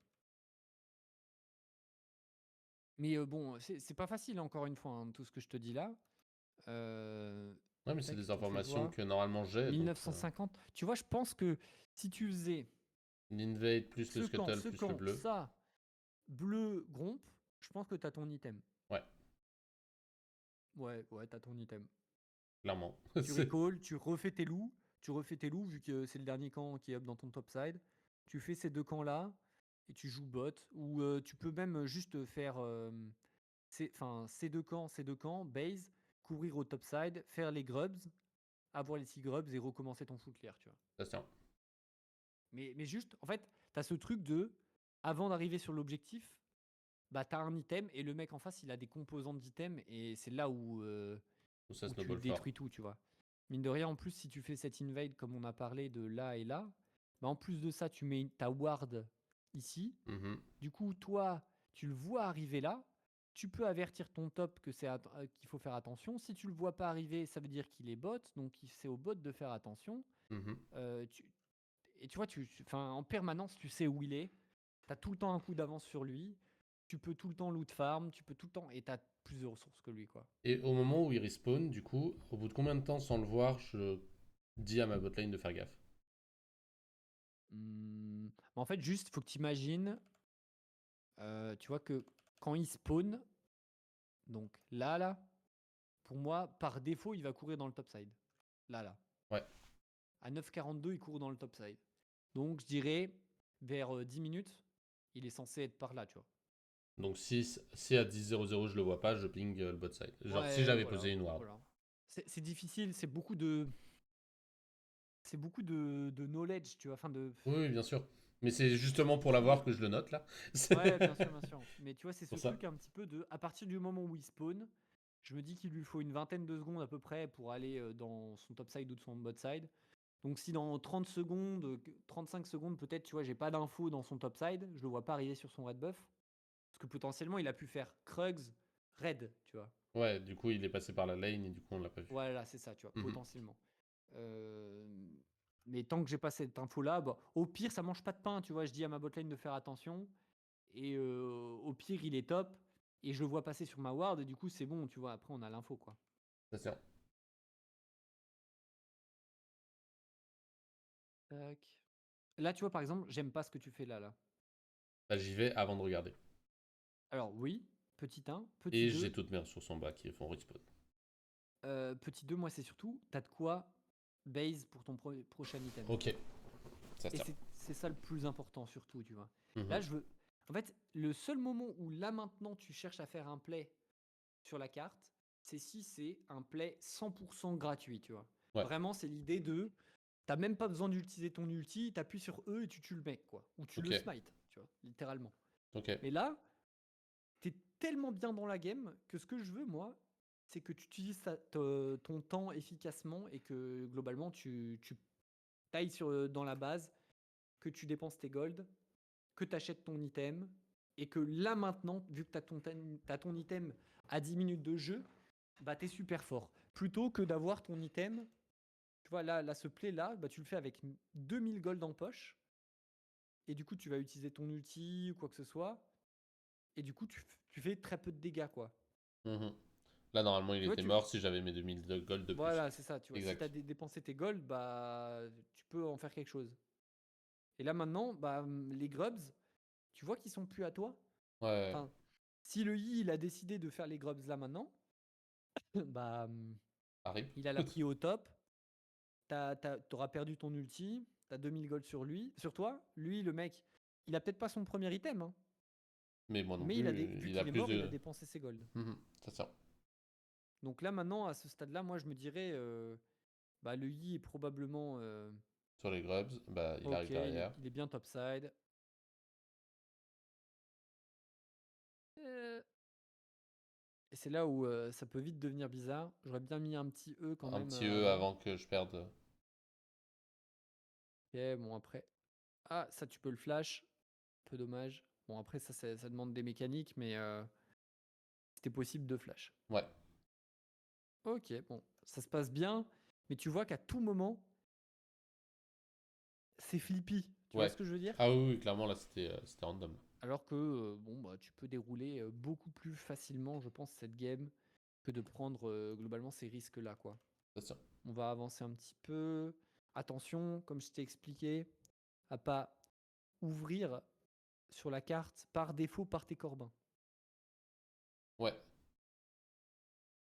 Mais bon, c'est pas facile, encore une fois, hein, tout ce que je te dis là. Euh, Ouais, mais c'est Tac, des on fait informations voir. que normalement j'ai, donc 1950. Tu vois, je pense que si tu faisais l'invade plus le Scuttle ce plus le camp, bleu. ça, bleu, grompe, je pense que tu as ton item. Ouais, Ouais, ouais, t'as ton item. Clairement. Tu recall, tu refais tes loups vu que c'est le dernier camp qui est up dans ton topside. Tu fais ces deux camps-là et tu joues bot. Ou tu peux même juste faire ces deux camps, base, courir au topside, faire les grubs, avoir les 6 grubs et recommencer ton full clear, tu vois. Attention. Mais juste, en fait, t'as ce truc de, avant d'arriver sur l'objectif, bah t'as un item et le mec en face, il a des composantes d'items et c'est là Tout ça où tu snowball fort. détruis tout, tu vois. Mine de rien, en plus, si tu fais cette invade comme on a parlé de là et là, bah en plus de ça, tu mets ta ward ici. Mhm. Du coup, toi, tu le vois arriver là. Tu peux avertir ton top que qu'il faut faire attention. Si tu le vois pas arriver, ça veut dire qu'il est bot. Donc, c'est au bot de faire attention. Mhm. Tu, et tu vois, en permanence, tu sais où il est. Tu as tout le temps un coup d'avance sur lui. Tu peux tout le temps loot farm. Tu peux tout le temps. Et tu as plus de ressources que lui, quoi. Et au moment où il respawn, du coup, au bout de combien de temps sans le voir, je dis à ma botlane de faire gaffe? En fait, juste, faut que tu imagines. Tu vois que quand il spawn, donc là, pour moi, par défaut, il va courir dans le topside. Là. Ouais. À 9,42, il court dans le topside. Donc, je dirais, vers 10 minutes, il est censé être par là, tu vois. Donc si à 10:00 je le vois pas, je ping le bot side. Genre si Ouais, j'avais voilà. posé une ward. Voilà. C'est difficile, c'est beaucoup de knowledge, tu vois. Enfin, Oui, oui, bien sûr. Mais c'est c'est justement pour difficile. l'avoir que je le note là. Ouais, C'est bien sûr, bien sûr. Mais tu vois, c'est ce pour ça. truc un petit peu de, à partir du moment où il spawn, je me dis qu'il lui faut une vingtaine de secondes à peu près pour aller dans son topside ou de son bot-side. Donc si dans 30 secondes, 35 secondes peut-être, tu vois, j'ai pas d'infos dans son topside, je le vois pas arriver sur son red buff. Parce que potentiellement, il a pu faire Krugs, red, tu vois. Ouais, du coup il est passé par la lane et du coup on l'a pas vu. Voilà, c'est ça, tu vois, Mhm. potentiellement. Euh, Mais tant que j'ai pas cette info-là, bah, au pire, ça mange pas de pain, tu vois. Je dis à ma botlane de faire attention. Et au pire, il est top. Et je le vois passer sur ma ward. Et du coup, c'est bon, tu vois. Après, on a l'info, quoi. C'est sûr. Tac. Là, tu vois, par exemple, j'aime pas ce que tu fais là. Bah, j'y vais avant de regarder. Alors, oui, petit 1. Petit Et j'ai 2. toutes mes ressources en bas qui font respawn. Petit 2, moi, c'est surtout, t'as de quoi base pour ton prochain item. Ok, ça se Et tient. c'est ça le plus important, surtout, tu vois. Là, Mhm. je veux. En fait, le seul moment où là maintenant tu cherches à faire un play sur la carte, c'est si c'est un play 100% gratuit, tu vois. Ouais, Vraiment, c'est l'idée de. T'as même pas besoin d'utiliser ton ulti, t'appuies sur E et tu tues le mec, quoi. Ou tu ok, le smite, tu vois, littéralement. ok. Mais là, t'es tellement bien dans la game que ce que je veux, moi, c'est que tu utilises ton temps efficacement et que globalement, tu tailles dans la base, que tu dépenses tes golds, que tu achètes ton item, et que là maintenant, vu que t'as ton item à 10 minutes de jeu, bah t'es super fort. Plutôt que d'avoir ton item, tu vois, là ce play là, bah, tu le fais avec 2000 gold en poche, et du coup tu vas utiliser ton ulti ou quoi que ce soit, et du coup tu fais très peu de dégâts, quoi. Mhm. Là normalement il Tu vois, était mort si j'avais mes 2000 de gold de plus. voilà, c'est ça, tu vois. Si tu as Exact. dépensé tes gold, bah tu peux en faire quelque chose. Et là maintenant, bah les grubs, tu vois qu'ils sont plus à toi. Ouais, ouais. Enfin, si le I il a décidé de faire les grubs là maintenant, bah Arrive. il a la prio au top. T'auras perdu ton ulti, t'as 2000 gold sur lui, sur toi. Lui, le mec, il a peut-être pas son premier item, hein, Mais moi non mais plus, vu il a qu'il est plus mort, il a de. dépensé ses gold. Mhm. C'est ça. Donc là maintenant, à ce stade-là, moi je me dirais, bah le Yi est probablement Sur les grubs, bah il ok, arrive derrière. il est bien topside. Euh, Et c'est là où ça peut vite devenir bizarre. J'aurais bien mis un petit E quand Un même petit E avant. avant que je perde. Ok, bon après. Ah, ça tu peux le flash. Peu dommage. Bon après ça demande des mécaniques, mais c'était possible de flash. Ouais. Ok, bon, ça se passe bien, mais tu vois qu'à tout moment, c'est flippy. Tu vois Ouais. ce que je veux dire? Ah oui, oui, clairement là c'était random. Alors que bon, bah, tu peux dérouler beaucoup plus facilement, je pense, cette game que de prendre globalement ces risques-là, quoi. C'est ça. On va avancer un petit peu. Attention, comme je t'ai expliqué, à pas ouvrir sur la carte par défaut par tes corbins. Ouais.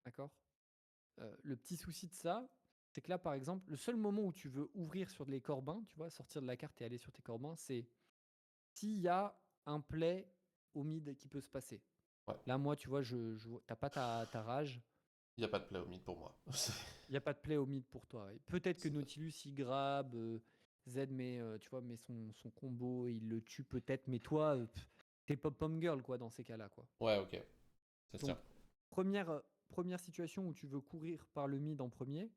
D'accord? Le petit souci de ça, c'est que là, par exemple, le seul moment où tu veux ouvrir sur les corbins, tu vois, sortir de la carte et aller sur tes corbins, c'est s'il y a un play au mid qui peut se passer. Ouais. Là, moi, tu vois, t'as pas ta rage. Il n'y a pas de play au mid pour moi. Il n'y a pas de play au mid pour toi. Ouais. Peut-être que C'est- Nautilus, il grab, Z tu vois, met son combo, il le tue peut-être, mais toi, t'es pop-pom girl, quoi, dans ces cas-là, quoi. Ouais, ok. C'est Donc, ça. première situation où tu veux courir par le mid en premier,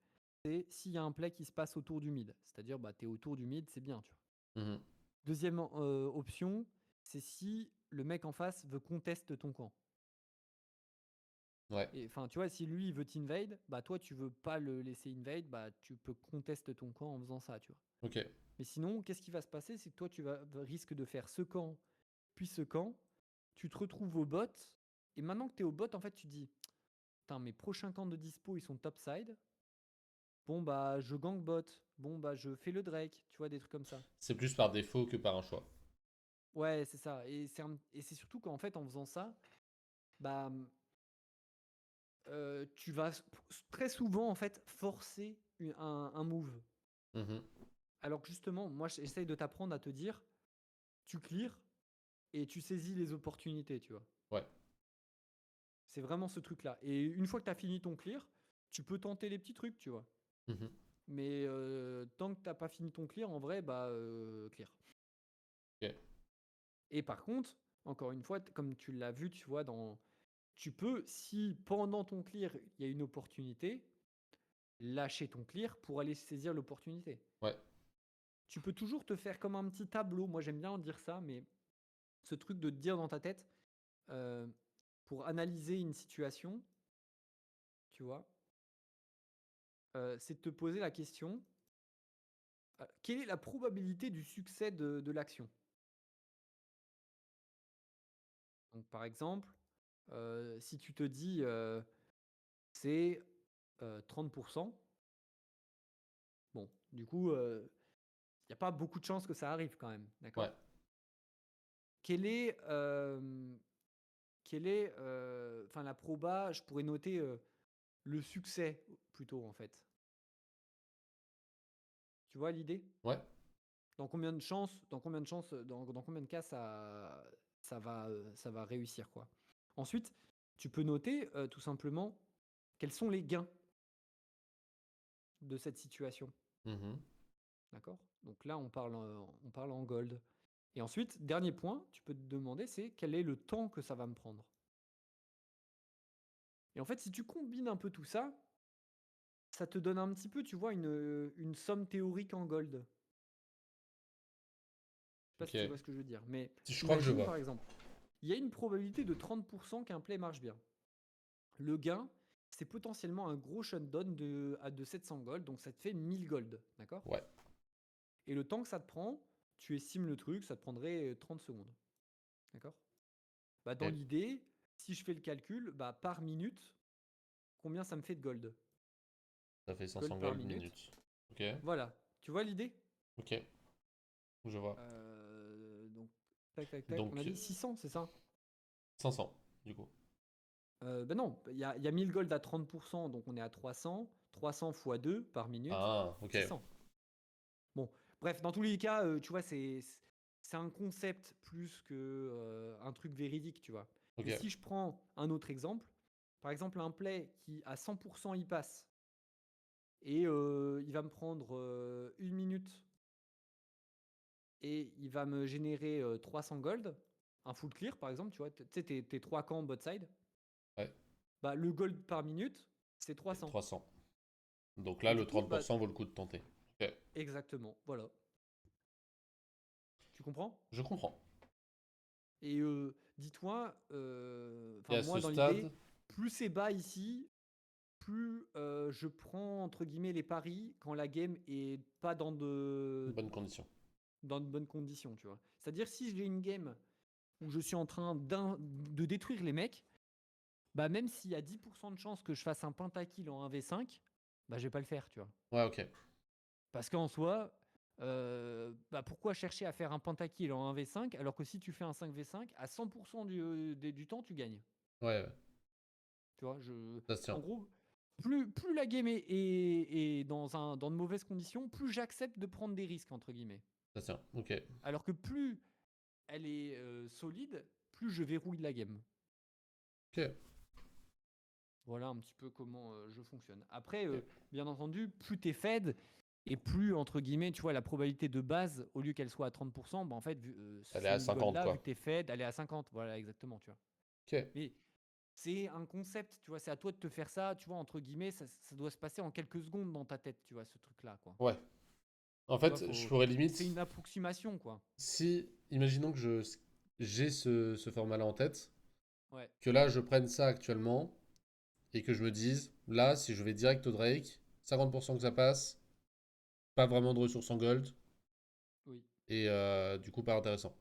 c'est s'il y a un play qui se passe autour du mid. C'est-à-dire, bah, t'es autour du mid, c'est bien, tu vois. Mhm. Deuxième option, c'est si le mec en face veut conteste ton camp. Ouais, Et enfin, tu vois, si lui il veut t'invade, bah toi tu veux pas le laisser invade, bah tu peux conteste ton camp en faisant ça, tu vois. ok. Mais sinon, qu'est-ce qui va se passer? C'est que toi tu risques de faire ce camp, puis ce camp, tu te retrouves au bot, et maintenant que tu es au bot, en fait tu te dis, putain, mes prochains camps de dispo ils sont topside. Bon bah je gank bot, bon bah je fais le Drake, tu vois, des trucs comme ça. C'est plus par défaut que par un choix. Ouais, c'est ça. Et c'est surtout qu'en fait en faisant ça, bah tu vas très souvent en fait forcer un move. Mhm. Alors que justement, moi j'essaye de t'apprendre à te dire, tu clears et tu saisis les opportunités, tu vois. Ouais. C'est vraiment ce truc-là. Et une fois que tu as fini ton clear, tu peux tenter les petits trucs, tu vois. Mhm. Mais tant que t'as pas fini ton clear, en vrai, bah clear. Ok. Et par contre, encore une fois, comme tu l'as vu, tu vois, tu peux, si pendant ton clear, il y a une opportunité, lâcher ton clear pour aller saisir l'opportunité. Ouais. Tu peux toujours te faire comme un petit tableau. Moi, j'aime bien dire ça, mais ce truc de te dire dans ta tête, euh, pour analyser une situation, tu vois, c'est de te poser la question, quelle est la probabilité du succès de l'action? Donc, par exemple, si tu te dis, c'est 30%, bon, du coup, il n'y a pas beaucoup de chances que ça arrive quand même, Ouais. d'accord? Quelle est, enfin, la proba, je pourrais noter le succès plutôt, en fait. Tu vois l'idée? Ouais. Dans combien de chances, dans combien de cas ça va réussir, quoi. Ensuite, tu peux noter tout simplement quels sont les gains de cette situation. Mhm. D'accord? Donc là, on parle en gold. Et ensuite, dernier point, tu peux te demander, c'est quel est le temps que ça va me prendre. Et en fait, si tu combines un peu tout ça, ça te donne un petit peu, tu vois, une somme théorique en gold. Je sais pas Ok. si tu vois ce que je veux dire. Mais Je crois que je imagine, vois. par exemple, il y a une probabilité de 30% qu'un play marche bien. Le gain, c'est potentiellement un gros shutdown de 700 gold, donc ça te fait 1000 gold, d'accord? Ouais. Et le temps que ça te prend, tu estimes le truc, ça te prendrait 30 secondes, d'accord? Bah, dans Ok. l'idée, si je fais le calcul, bah, par minute, combien ça me fait de gold? Ça fait Gold 500 par gold minute. minutes. Ok. Voilà, tu vois l'idée? Ok. Je vois. Donc, tac, tac, tac, on a Donc, dit 600, c'est ça? 500, du coup. Ben non, il y a 1000 gold à 30%, donc on est à 300. 300 fois 2 par minute, Ah, ok. 600. Bon, bref, dans tous les cas, tu vois, c'est un concept plus que un truc véridique, tu vois. Ok. Mais si je prends un autre exemple, par exemple un play qui à 100% y passe et il va me prendre une minute et il va me générer 300 gold, un full clear par exemple, tu vois, tu sais, tes 3 camps bot side, Ouais. bah, le gold par minute, c'est 300. 300. Donc là, Et du le coup, bah, 30% vaut le coup de tenter. Ok. exactement, voilà. Tu comprends? Je comprends. Et dis-toi, Et enfin à moi ce dans l'idée, stade, plus c'est bas ici, plus je prends entre guillemets les paris quand la game est pas bonne condition. dans de bonnes conditions, tu vois. C'est-à-dire si j'ai une game où je suis en train de détruire les mecs, bah même s'il y a 10% de chance que je fasse un pentakill en 1v5, bah je vais pas le faire, tu vois. Ouais, ok. Parce qu'en soi, bah pourquoi chercher à faire un pentakill en 1v5 alors que si tu fais un 5v5, à 100% du temps, tu gagnes. Ouais, ouais. Tu vois, Ça se en tient. gros, plus la game est dans de mauvaises conditions, plus j'accepte de prendre des risques, entre guillemets. Ça tient, ok. Alors que plus elle est solide, plus je verrouille la game. Ok. Voilà un petit peu comment je fonctionne. Après, bien entendu, plus t'es fed et plus, entre guillemets, tu vois, la probabilité de base, au lieu qu'elle soit à 30%, bah en fait, Elle est à ces 1000 gold 50, là, vu quoi. que t'es fed, elle est à 50. Voilà, exactement, tu vois. Ok. Mais c'est un concept, tu vois, c'est à toi de te faire ça, tu vois, entre guillemets, ça doit se passer en quelques secondes dans ta tête, tu vois, ce truc-là, quoi. Ouais. En Tu vois, fait, je pourrais c'est limite. une approximation, quoi. Si, imaginons que j'ai ce format-là en tête, Ouais. que là je prenne ça actuellement et que je me dise, là, si je vais direct au Drake, 50% que ça passe, pas vraiment de ressources en gold Oui. et du coup pas intéressant.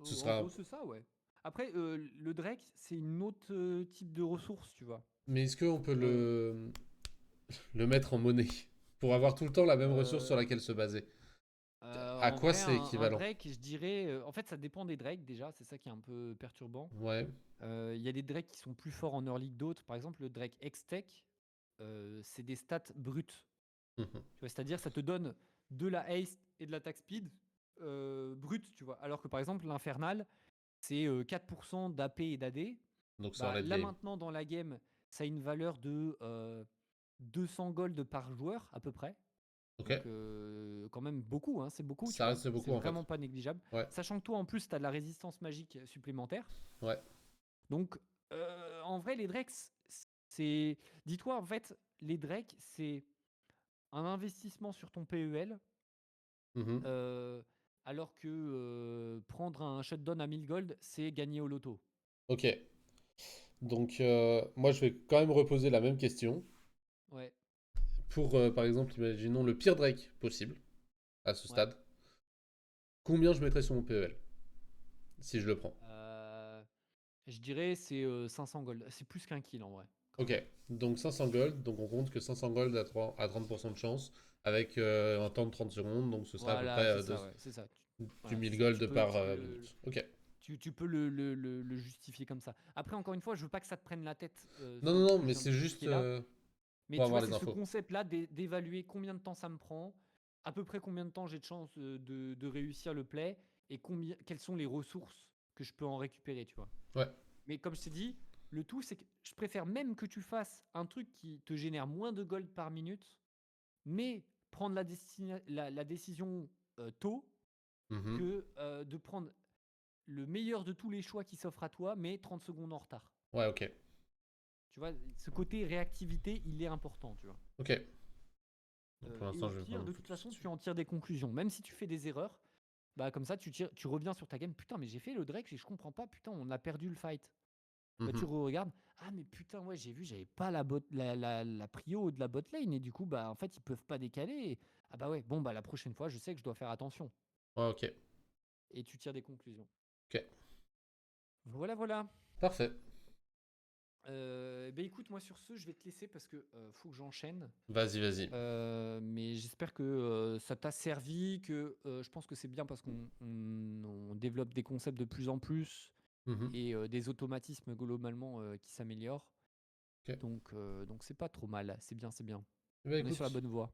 Ce En sera. gros, c'est ça, ouais. Après, le Drake, c'est une autre type de ressource, tu vois. Mais est-ce qu'on peut Euh, le mettre en monnaie pour avoir tout le temps la même ressource sur euh, laquelle se baser? À En quoi vrai, c'est un équivalent? Drake, je dirais. En fait, ça dépend des Drakes déjà, c'est ça qui est un peu perturbant. Ouais. Il y a des Drakes qui sont plus forts en early que d'autres. Par exemple, le Drake X-Tech, c'est des stats brutes. Mhm. Tu vois, c'est-à-dire, ça te donne de la haste et de l'attack speed brute, tu vois. Alors que par exemple, l'Infernal, c'est 4% d'AP et d'AD. Donc c'est en Bah, late là game. maintenant, dans la game, ça a une valeur de 200 gold par joueur à peu près. Ok. Donc, quand même beaucoup, hein, c'est beaucoup, tu Ça vois. reste C'est beaucoup en fait. vraiment pas négligeable. Ouais. Sachant que toi, en plus, tu as de la résistance magique supplémentaire. Ouais. Donc, en vrai, les Drakes, c'est. Dis-toi, en fait, les Drakes, c'est un investissement sur ton PEL, Mhm. euh, alors que prendre un shutdown à 1000 gold, c'est gagner au loto. Ok. Donc moi je vais quand même reposer la même question. Ouais, Pour par exemple, imaginons le pire Drake possible à ce ouais. stade. Combien je mettrais sur mon PEL si je le prends? Euh, je dirais c'est 500 gold. C'est plus qu'un kill en vrai, quand même. Ok. Donc 500 gold. Donc on compte que 500 gold à 30% de chance avec un temps de 30 secondes. Donc ce serait à peu près Voilà, c'est ça, ouais, c'est ça. du Voilà, c'est 1000 ça. gold par minute. Ok. Tu peux le justifier comme ça. Après, encore une fois, je veux pas que ça te prenne la tête, Non, ce non, non, que je mais viens de c'est juste t'expliquer là. Mais pour tu avoir vois, les c'est ce infos. concept-là d'évaluer combien de temps ça me prend, à peu près combien de temps j'ai de chance de réussir le play, et quelles sont les ressources que je peux en récupérer, tu vois. Ouais. Mais comme je t'ai dit, le tout, c'est que je préfère même que tu fasses un truc qui te génère moins de gold par minute, mais prendre la décision tôt, Mhm. que de prendre le meilleur de tous les choix qui s'offrent à toi, mais 30 secondes en retard. Ouais, ok. Tu vois, ce côté réactivité, il est important, tu vois. Ok. Donc, pour Et l'instant, au je vais pas pire, me de toute focus façon, là-dessus. tu en tires des conclusions. Même si tu fais des erreurs, bah comme ça, tu reviens sur ta game. Putain, mais j'ai fait le Drake et je comprends pas. Putain, on a perdu le fight. Bah tu Mhm. regardes. Ah mais putain, ouais, j'ai vu, j'avais pas la prio de la bot lane et du coup, bah en fait, ils peuvent pas décaler. Ah bah ouais, bon bah la prochaine fois, je sais que je dois faire attention. Ouais, ok. Et tu tires des conclusions. Ok. Voilà, voilà. Parfait. Bah écoute, moi sur ce, je vais te laisser parce que faut que j'enchaîne. Vas-y, vas-y. Mais j'espère que ça t'a servi, que je pense que c'est bien parce qu'on développe des concepts de plus en plus Mhm. et des automatismes globalement qui s'améliorent. Ok. Donc c'est pas trop mal, c'est bien, c'est bien. Eh ben, On est sur la écoute, bonne voie.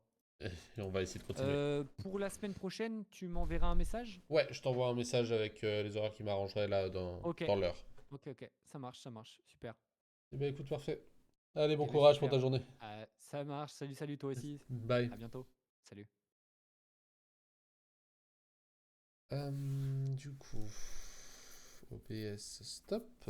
on va essayer de continuer. Pour la semaine prochaine, tu m'enverras un message? Ouais, je t'envoie un message avec les horaires qui m'arrangeraient là Ok, dans l'heure. ok, ça marche, super. Eh ben, écoute, parfait. Allez, bon Eh ben courage pour super. ta journée. Ça marche, salut toi aussi. Bye. À bientôt. Salut. Du coup, OBS stop.